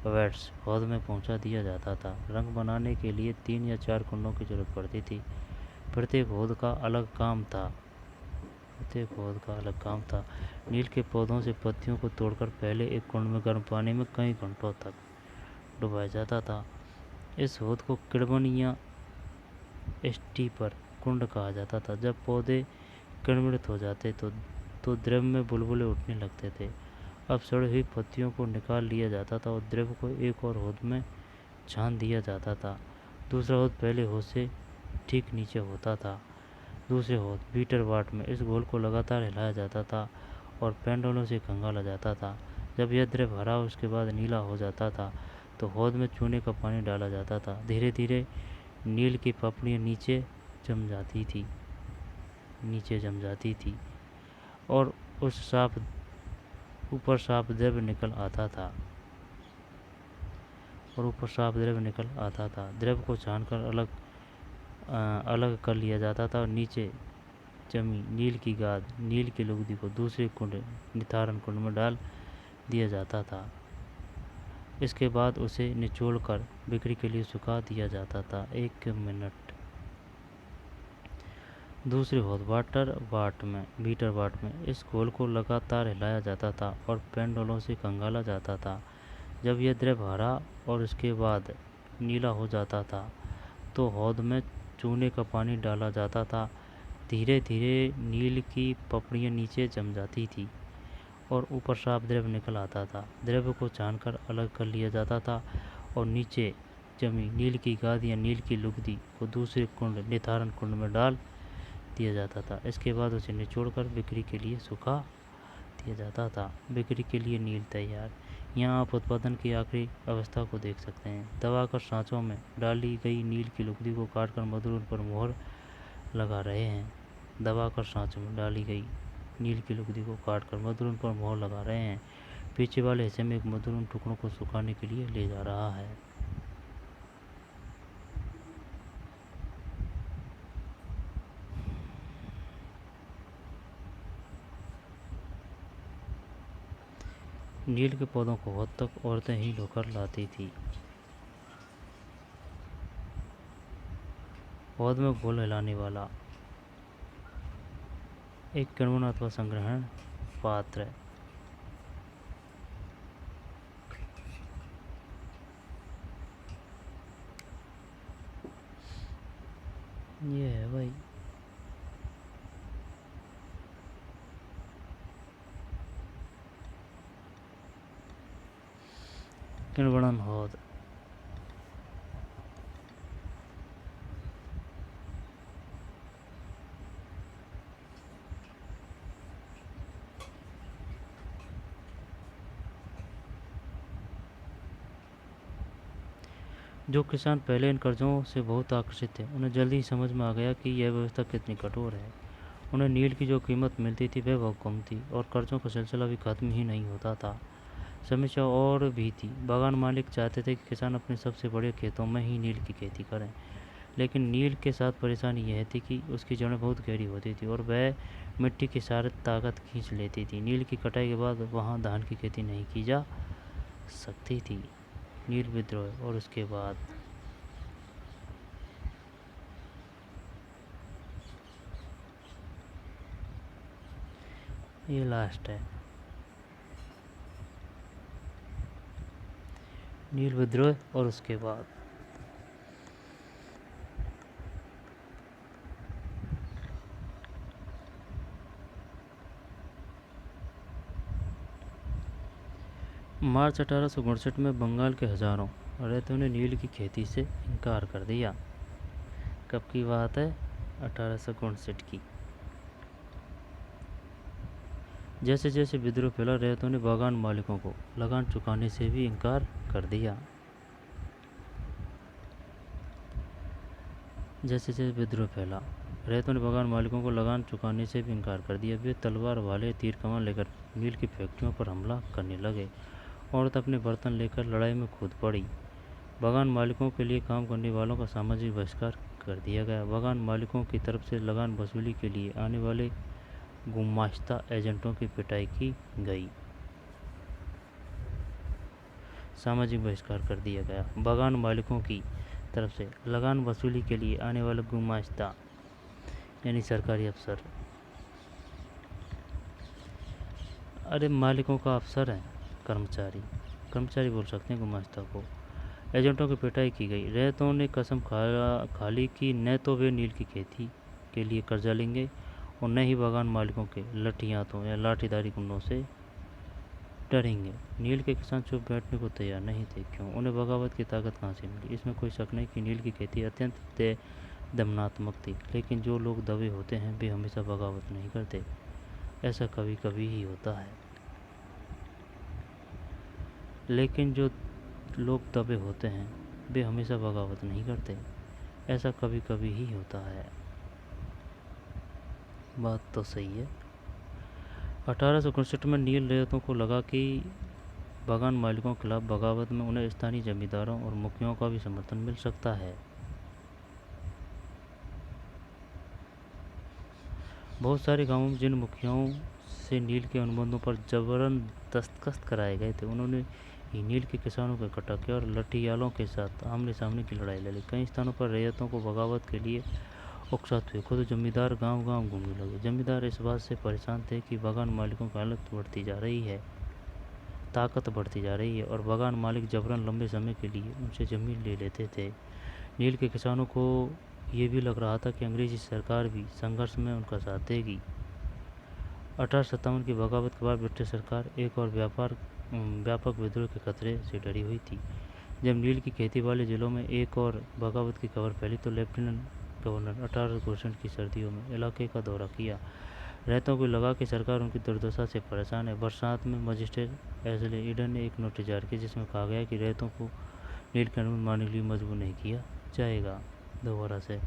वेट्स हौद में पहुंचा दिया जाता था। रंग बनाने के लिए 3 या 4 कुंडों की जरूरत पड़ती थी। प्रत्येक हौद का अलग काम था। नील के पौधों से पत्तियों को तोड़कर पहले एक कुंड में गर्म पानी में कई घंटों तक डुबाया जाता था। इस हौद को किण्वन या स्टीपर कुंड कहा जाता था। जब पौधे किण्वित हो जाते तो द्रव में बुलबुले उठने लगते थे। अब सड़ी हुई पत्तियों को निकाल लिया जाता था और द्रव को एक और हौद में छान दिया जाता था। दूसरा हौद पहले हौद से ठीक नीचे होता था। दूसरे हौद बीटर वाट में इस घोल को लगातार हिलाया जाता था और पेंडोलों से खंगाला जाता था। जब यह द्रव हरा उसके बाद नीला हो जाता था तो हौद में चूने का पानी डाला जाता था। धीरे धीरे नील की पपड़ियाँ नीचे जम जाती थी और ऊपर साफ द्रव निकल आता था। द्रव को छानकर अलग कर लिया जाता था और नीचे जमी नील की गाद नील की लुगदी को दूसरे निथारण कुंड में डाल दिया जाता था। इसके बाद उसे निचोड़कर बिक्री के लिए सुखा दिया जाता था। 1 मिनट। दूसरी हौद बीटर वाट में इस घोल को लगातार हिलाया जाता था और पेंडोलों से खंगाला जाता था। जब यह द्रव हरा और उसके बाद नीला हो जाता था तो हौद में चूने का पानी डाला जाता था। धीरे धीरे नील की पपड़ियाँ नीचे जम जाती थी और ऊपर साफ द्रव निकल आता था। द्रव को छानकर अलग कर लिया जाता था और नीचे जमी नील की गाद या नील की लुगदी को दूसरे निथारण कुंड में डाल दिया जाता था। इसके बाद उसे निचोड़कर बिक्री के लिए सुखा दिया जाता था। बिक्री के लिए नील तैयार। यहाँ आप उत्पादन की आखिरी अवस्था को देख सकते हैं। दबाकर सांचों में डाली गई नील की लुगदी को काटकर मजदूर उन पर मोहर लगा रहे हैं। दबाकर सांचों में डाली गई नील की लुगदी को काटकर मजदूर उन पर मोहर लगा रहे हैं। पीछे वाले हिस्से में एक मजदूर उन टुकड़ों को सुखाने के लिए ले जा रहा है। नील के पौधों को हौद तक औरतें ही ढोकर लाती थी। हौद में घोल हिलाने वाला एक किण्वन अथवा संग्रहण पात्र। ये है भाई। किण्वन हौद। जो किसान पहले इन कर्जों से बहुत आकर्षित थे उन्हें जल्दी ही समझ में आ गया कि यह व्यवस्था कितनी कठोर है। उन्हें नील की जो कीमत मिलती थी वह बहुत कम थी और कर्जों का सिलसिला भी खत्म ही नहीं होता था। समस्या और भी थी। बागान मालिक चाहते थे कि किसान अपने सबसे बड़े खेतों में ही नील की खेती करें, लेकिन नील के साथ परेशानी यह थी कि उसकी जड़ें बहुत गहरी होती थी और वह मिट्टी की सारी ताकत खींच लेती थी। नील की कटाई के बाद वहाँ धान की खेती नहीं की जा सकती थी। नील विद्रोह और उसके बाद ये लास्ट है। नील विद्रोह और उसके बाद मार्च 1859 में बंगाल के हजारों रैयतों ने नील की खेती से इनकार कर दिया। कब की बात है? 1859 की। जैसे जैसे विद्रोह फैला, रैयतों ने बागान मालिकों को लगान चुकाने से भी इनकार कर दिया। जैसे जैसे विद्रोह फैला, रैयतों ने बागान मालिकों को लगान चुकाने से भी इनकार कर दिया। वे तलवार वाले तीर कमान लेकर नील की फैक्ट्रियों पर हमला करने लगे। औरत अपने बर्तन लेकर लड़ाई में कूद पड़ी। बागान मालिकों के लिए काम करने वालों का सामाजिक बहिष्कार कर दिया गया। बागान मालिकों की तरफ से लगान वसूली के लिए आने वाले गुमाश्ता एजेंटों की पिटाई की गई। सामाजिक बहिष्कार कर दिया गया। बागान मालिकों की तरफ से लगान वसूली के लिए आने वाले गुमाश्ता यानी सरकारी अफसर, अरे मालिकों का अफसर है, कर्मचारी बोल सकते हैं गुमाश्ता को, एजेंटों की पिटाई की गई। रैयतों ने कसम खा ली कि न तो वे नील की खेती के लिए कर्जा लेंगे और न ही बागान मालिकों के लठियातों या लाठीदारी गुंडों से डरेंगे। नील के किसान चुप बैठने को तैयार नहीं थे। क्यों? उन्हें बगावत की ताकत कहाँ से मिली? इसमें कोई शक नहीं कि नील की खेती अत्यंत दमनात्मक थी, लेकिन जो लोग दबे होते हैं वे हमेशा बगावत नहीं करते। ऐसा कभी कभी ही होता है। लेकिन जो लोग दबे होते हैं वे हमेशा बगावत नहीं करते। ऐसा कभी कभी ही होता है। बात तो सही है। 1859 में नील रैयतों को लगा कि बागान मालिकों के खिलाफ बगावत में उन्हें स्थानीय जमींदारों और मुखियाओं का भी समर्थन मिल सकता है। बहुत सारे गांवों में जिन मुखियाओं से नील के अनुबंधों पर जबरन दस्तखत कराए गए थे, उन्होंने ही नील के किसानों को इकट्ठा किया और लठियालों के साथ आमने सामने की लड़ाई लड़ी। कई स्थानों पर रैयतों को बगावत के लिए उकसाते हुए खुद जमींदार गांव गांव घूमने लगे। जमींदार इस बात से परेशान थे कि बागान मालिकों की हालत बढ़ती जा रही है, ताकत बढ़ती जा रही है और बागान मालिक जबरन लंबे समय के लिए उनसे ज़मीन ले लेते थे। नील के किसानों को ये भी लग रहा था कि अंग्रेजी सरकार भी संघर्ष में उनका साथ देगी। 1857 की बगावत के बाद ब्रिटिश सरकार एक और व्यापक विद्रोह के खतरे से डरी हुई थी। जब नील की खेती वाले जिलों में एक और बगावत की खबर फैली तो लेफ्टिनेंट गवर्नर 1859 की सर्दियों में इलाके का दौरा किया। रैयतों को लगा कि सरकार उनकी दुर्दशा से परेशान है। बरसात में मजिस्ट्रेट एशले ईडन ने एक नोटिस जारी किया जिसमें कहा गया कि रैयतों को नील कानून मानने के लिए मजबूर नहीं किया जाएगा। दोबारा से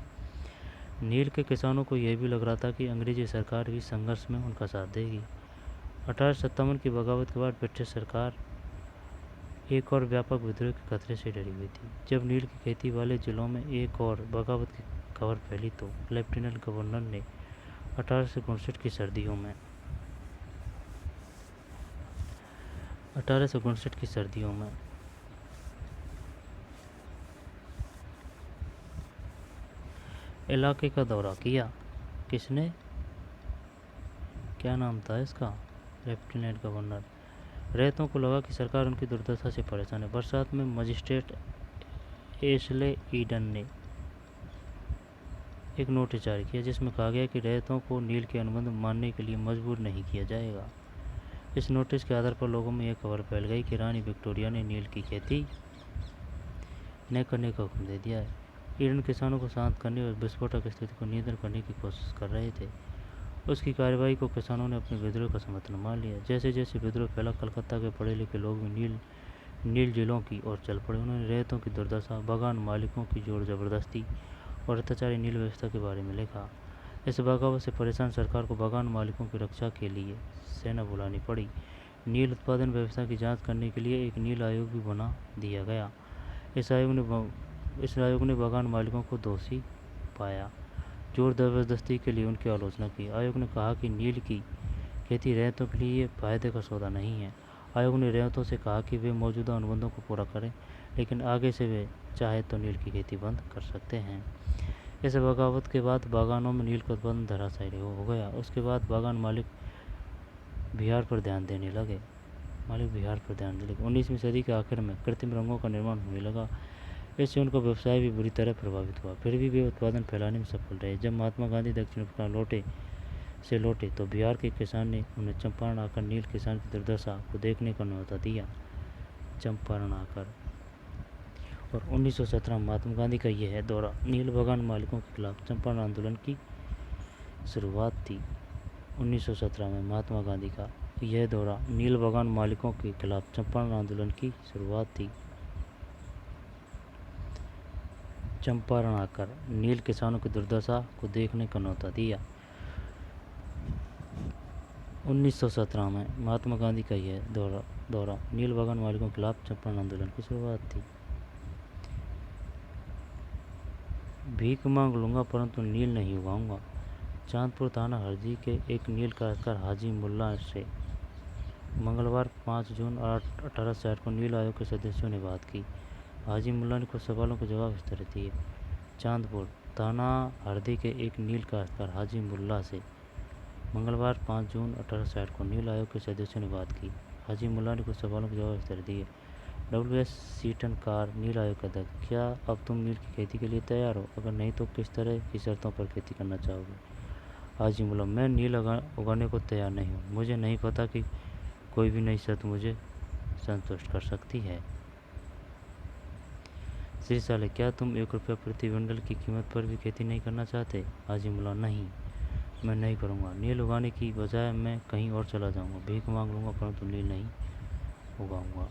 नील के किसानों को यह भी लग रहा था कि अंग्रेजी सरकार भी संघर्ष में उनका साथ देगी। 1857 की बगावत के बाद ब्रिटिश सरकार एक और व्यापक विद्रोह के खतरे से डरी हुई थी। जब नील की खेती वाले जिलों में एक और बगावत की खबर फैली तो लेफ्टिनेंट गवर्नर ने 1859 की सर्दियों में इलाके का दौरा किया। किसने? क्या नाम था इसका? Lieutenant governor. रैयतों को लगा कि सरकार उनकी दुर्दशा से परेशान है। बरसात में मजिस्ट्रेट एशले ईडन ने एक नोटिस जारी किया जिसमें कहा गया कि रैयतों को नील के अनुबंध मानने के लिए मजबूर नहीं किया जाएगा। इस नोटिस के आधार पर लोगों में यह खबर फैल गई कि रानी विक्टोरिया ने नील की खेती न करने का हुक्म दे दिया है। ईडन किसानों को शांत करने और विस्फोटक स्थिति को नियंत्रण करने की कोशिश कर रहे थे। उसकी कार्रवाई को किसानों ने अपने विद्रोह का समर्थन मान लिया। जैसे जैसे विद्रोह फैला, कलकत्ता के पढ़े लिखे लोग भी नील जिलों की ओर चल पड़े। उन्होंने रैयतों की दुर्दशा, बागान मालिकों की जोर जबरदस्ती और अत्याचारी नील व्यवस्था के बारे में लिखा। इस बगावत से परेशान सरकार को बागान मालिकों की रक्षा के लिए सेना बुलानी पड़ी। नील उत्पादन व्यवस्था की जांच करने के लिए एक नील आयोग भी बना दिया गया। इस आयोग ने बागान मालिकों को दोषी पाया, जोर जबरदस्ती के लिए उनकी आलोचना की। आयोग ने कहा कि नील की खेती रैयतों के लिए फायदे का सौदा नहीं है। आयोग ने रैयतों से कहा कि वे मौजूदा अनुबंधों को पूरा करें, लेकिन आगे से वे चाहे तो नील की खेती बंद कर सकते हैं। इस बगावत के बाद बागानों में नील का उत्पादन धराशायी हो गया। उसके बाद बागान मालिक बिहार पर ध्यान देने लगे। 19वीं सदी के आखिर में कृत्रिम रंगों का निर्माण होने लगा। इससे उनका व्यवसाय भी बुरी तरह प्रभावित हुआ। फिर भी वे उत्पादन फैलाने में सफल रहे। जब महात्मा गांधी दक्षिण अफ्रीका लौटे तो बिहार के किसान ने उन्हें चंपारण आकर नील किसान की दुर्दशा को देखने का न्योता दिया। चंपारण आकर। और 1917 महात्मा गांधी का यह दौरा नील बगान मालिकों के खिलाफ चंपारण आंदोलन की शुरुआत थी। 1917 में महात्मा गांधी का यह दौरा नील बगान मालिकों के खिलाफ चंपारण आंदोलन की शुरुआत थी। चंपारण आकर नील किसानों की दुर्दशा को देखने का न्योता दिया। 1917 में महात्मा गांधी का यह दौरा नील बगान मालिकों के खिलाफ चंपारण आंदोलन की शुरुआत थी। भीख मांग लूँगा परंतु नील नहीं उगाऊंगा। चांदपुर थाना हरजी के एक नील काश्तकार हाजी मुल्ला से मंगलवार 5 जून 1860 को नील आयोग के सदस्यों ने बात की। हाजी मुल्ला ने कुछ सवालों के जवाब इस तरह दिए। चांदपुर थाना हरदी के एक नील काश्तकार हाजी मुल्ला से मंगलवार 5 जून 1860 को नील आयोग के सदस्यों ने बात की। हाजी मुल्ला ने कुछ सवालों के जवाब इस तरह दिए। WS सीटन कार नील आयोग का अध्यक्ष, क्या अब तुम नील की खेती के लिए तैयार हो? अगर नहीं तो किस तरह की शर्तों पर खेती करना चाहोगे? हाजी मुल्ला, मैं नील उगाने को तैयार नहीं हूँ। मुझे नहीं पता कि कोई भी नई शर्त मुझे संतुष्ट कर सकती है। श्री साले, क्या तुम 1 रुपया प्रति बंडल की कीमत पर भी खेती नहीं करना चाहते? हाजी मुल्ला, नहीं, मैं नहीं करूँगा। नील उगाने की बजाय मैं कहीं और चला जाऊँगा। भीख मांग लूँगा परंतु नील नहीं उगाऊँगा।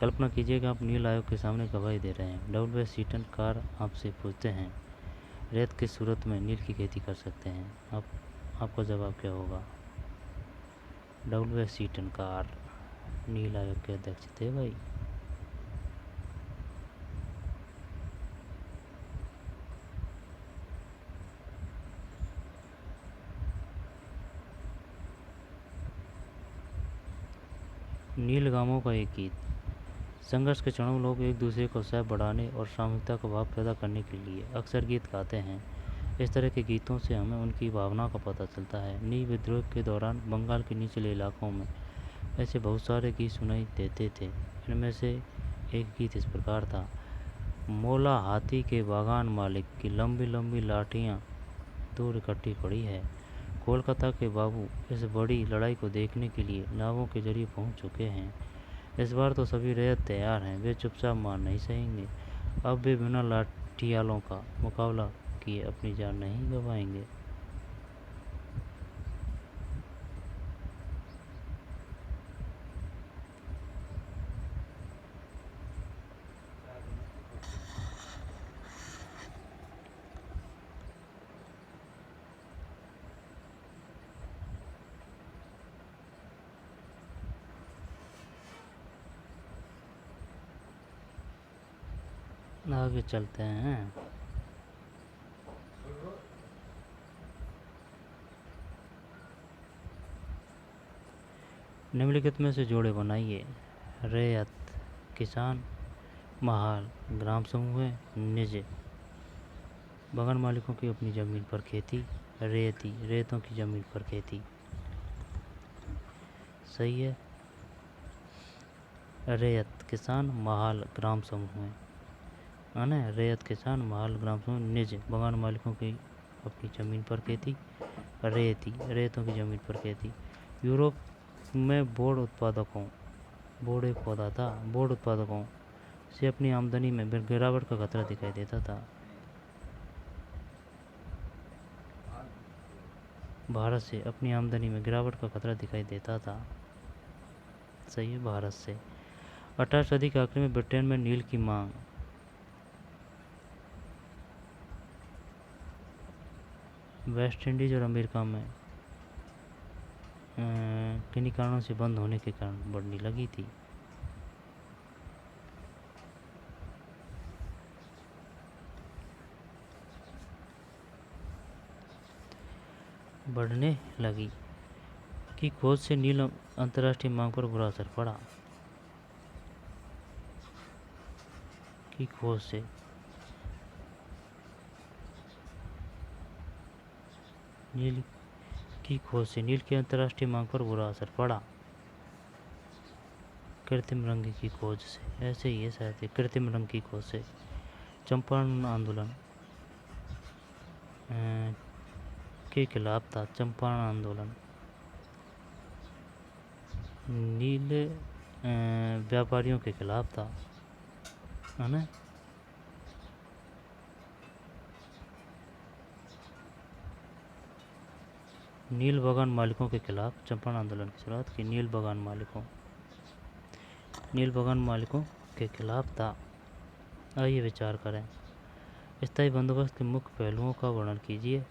कल्पना कीजिए कि आप नील आयोग के सामने गवाही दे रहे हैं। WS सीटन कार आपसे पूछते हैं, रेत की सूरत में नील की खेती कर सकते हैं? आपका जवाब क्या होगा? WS सीटन कार नील आयोग के अध्यक्ष थे भाई। नील गांवों का एक गीत। संघर्ष के क्षणों में लोग एक दूसरे को उत्साह बढ़ाने और सामूहिकता का भाव पैदा करने के लिए अक्सर गीत गाते हैं। इस तरह के गीतों से हमें उनकी भावना का पता चलता है। नी विद्रोह के दौरान बंगाल के निचले इलाकों में ऐसे बहुत सारे गीत सुनाई देते थे। इनमें से एक गीत इस प्रकार था, मौला हाथी के बागान मालिक की लंबी लंबी लाठियाँ दूर इकट्ठी पड़ी है। कोलकाता के बाबू इस बड़ी लड़ाई को देखने के लिए नावों के जरिए पहुंच चुके हैं। इस बार तो सभी रैयत तैयार हैं, वे चुपचाप मार नहीं सहेंगे। अब वे बिना लाठियालों का मुकाबला किए अपनी जान नहीं गंवाएंगे। आगे चलते हैं। निम्नलिखित में से जोड़े बनाइए। रैयत, किसान, महाल, ग्राम समूह, निज, बागान मालिकों की अपनी ज़मीन पर खेती, रैयती, रैयतों की ज़मीन पर खेती। सही है। रैयत, किसान, महाल, ग्राम समूह है ना। रैयत, किसान, महाल, ग्राम समूह, निज, बागान मालिकों की अपनी ज़मीन पर खेती, रैयती, रैयतों की ज़मीन पर खेती। यूरोप में बोर्ड एक पौधा था। बोर्ड उत्पादकों से अपनी आमदनी में गिरावट का खतरा दिखाई देता था। भारत से अपनी आमदनी में गिरावट का खतरा दिखाई देता था। सही है, भारत से। 18वीं सदी के आखिर में ब्रिटेन में नील की मांग वेस्ट इंडीज और अमेरिका में किन्हीं कारणों से बंद होने के कारण बढ़ने लगी थी। बढ़ने लगी की खोज से नील अंतर्राष्ट्रीय मांग पर बुरा असर पड़ा। की खोज से नील की अंतर्राष्ट्रीय मांग पर बुरा असर पड़ा। कृत्रिम रंग की खोज से, ऐसे ही है शायद, कृत्रिम रंग की खोज से। चंपारण आंदोलन के खिलाफ था। चंपारण आंदोलन नील व्यापारियों के खिलाफ था, है ना। नील बागान मालिकों के खिलाफ चंपारण आंदोलन की शुरुआत की। नील बागान मालिकों के खिलाफ था। आइए विचार करें। स्थायी बंदोबस्त के मुख्य पहलुओं का वर्णन कीजिए।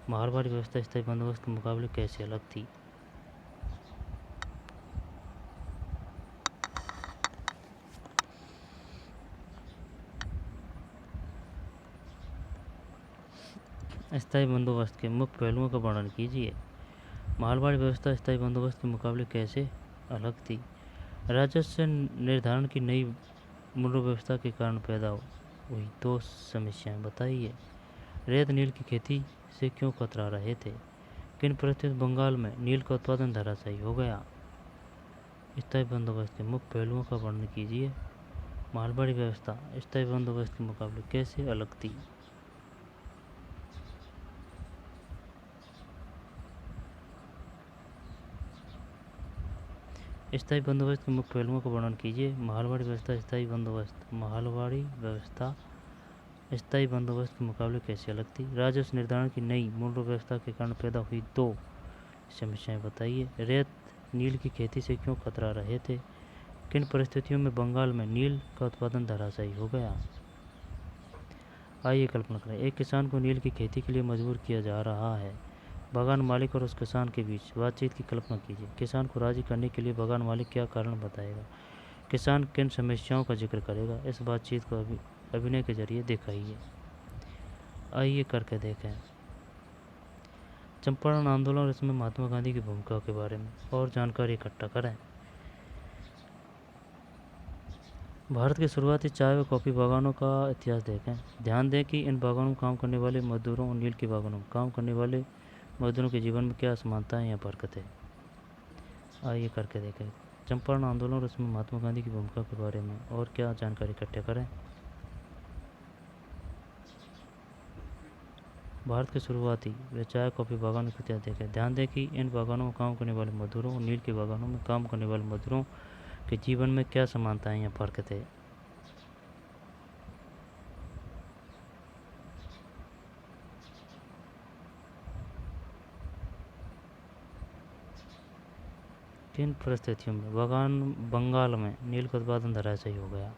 मारवाड़ी व्यवस्था स्थायी बंदोबस्त के मुकाबले कैसे अलग थी? स्थायी बंदोबस्त के मुख्य पहलुओं का वर्णन कीजिए। मारवाड़ी व्यवस्था स्थायी बंदोबस्त के मुकाबले कैसे अलग थी? राजस्व निर्धारण की नई मूल्य व्यवस्था के कारण पैदा हुई दो समस्याएं बताइए। रेत नील की खेती से क्यों कतरा रहे थे? किन परिस्थितियों बंगाल में नील का उत्पादन धराशायी हो गया? स्थायी बंदोबस्त के मुख्य पहलुओं का वर्णन कीजिए। मारवाड़ी व्यवस्था स्थायी बंदोबस्त के मुकाबले कैसे अलग थी? स्थायी बंदोबस्त के मुख्य पहलुओं का वर्णन कीजिए। मारवाड़ी व्यवस्था स्थायी बंदोबस्त के मुकाबले कैसे अलग थी? राजस्व निर्धारण की नई मूल्य व्यवस्था के कारण पैदा हुई दो समस्याएं बताइए। रेत नील की खेती से क्यों कतरा रहे थे? किन परिस्थितियों में बंगाल में नील का उत्पादन धराशायी हो गया? आइए कल्पना करें, एक किसान को नील की खेती के लिए मजबूर किया जा रहा है। बागान मालिक और उस किसान के बीच बातचीत की कल्पना कीजिए। किसान को राजी करने के लिए बागान मालिक क्या कारण बताएगा? किसान किन समस्याओं का जिक्र करेगा? इस बातचीत को अभिनय के जरिए दिखाइए। आइए करके देखें। चंपारण आंदोलन और इसमें महात्मा गांधी की भूमिका के बारे में और जानकारी इकट्ठा करें। भारत के शुरुआती चाय व कॉफ़ी बागानों का इतिहास देखें। ध्यान दें कि इन बागानों में काम करने वाले मजदूरों और नील के बागानों में काम करने वाले मजदूरों के जीवन में क्या समानताएं या फर्क थे? आइए करके देखें। चंपारण आंदोलन और इसमें महात्मा गांधी की भूमिका के बारे में और क्या जानकारी इकट्ठा करें। भारत के शुरुआती व चाय कॉफ़ी बागानों का इतिहास देखें। ध्यान दें कि इन बागानों में काम करने वाले मजदूरों और नील के बागानों में काम करने वाले मजदूरों के जीवन में क्या समानताएं या फर्क थे? किन परिस्थितियों में बंगाल में नील का उत्पादन धराशायी हो गया?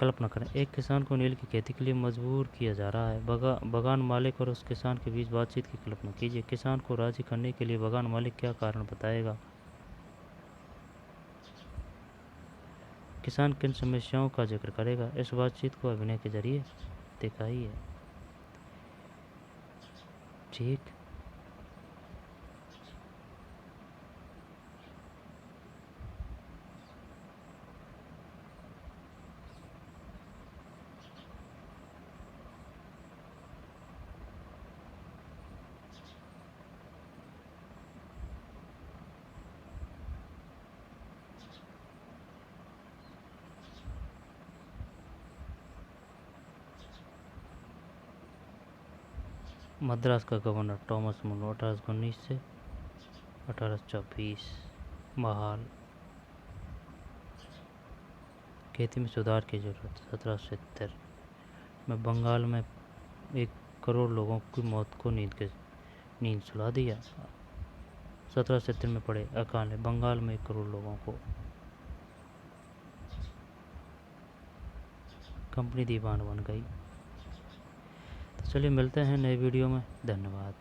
कल्पना करें, एक किसान को नील की खेती के लिए मजबूर किया जा रहा है। बागान मालिक और उस किसान के बीच बातचीत की कल्पना कीजिए। किसान को राजी करने के लिए बागान मालिक क्या कारण बताएगा? किसान किन समस्याओं का जिक्र करेगा? इस बातचीत को अभिनय के जरिए दिखाइए। ठीक। मद्रास का गवर्नर थॉमस मुनरो 1819 से 1824। बहाल। खेती में सुधार की जरूरत 1770 में बंगाल में 1 करोड़ लोगों की मौत को नींद सुला दिया। 1770 में पड़े अकाल ने बंगाल में 1 करोड़ लोगों को कंपनी दीवान बन गई। तो चलिए मिलते हैं नए वीडियो में। धन्यवाद।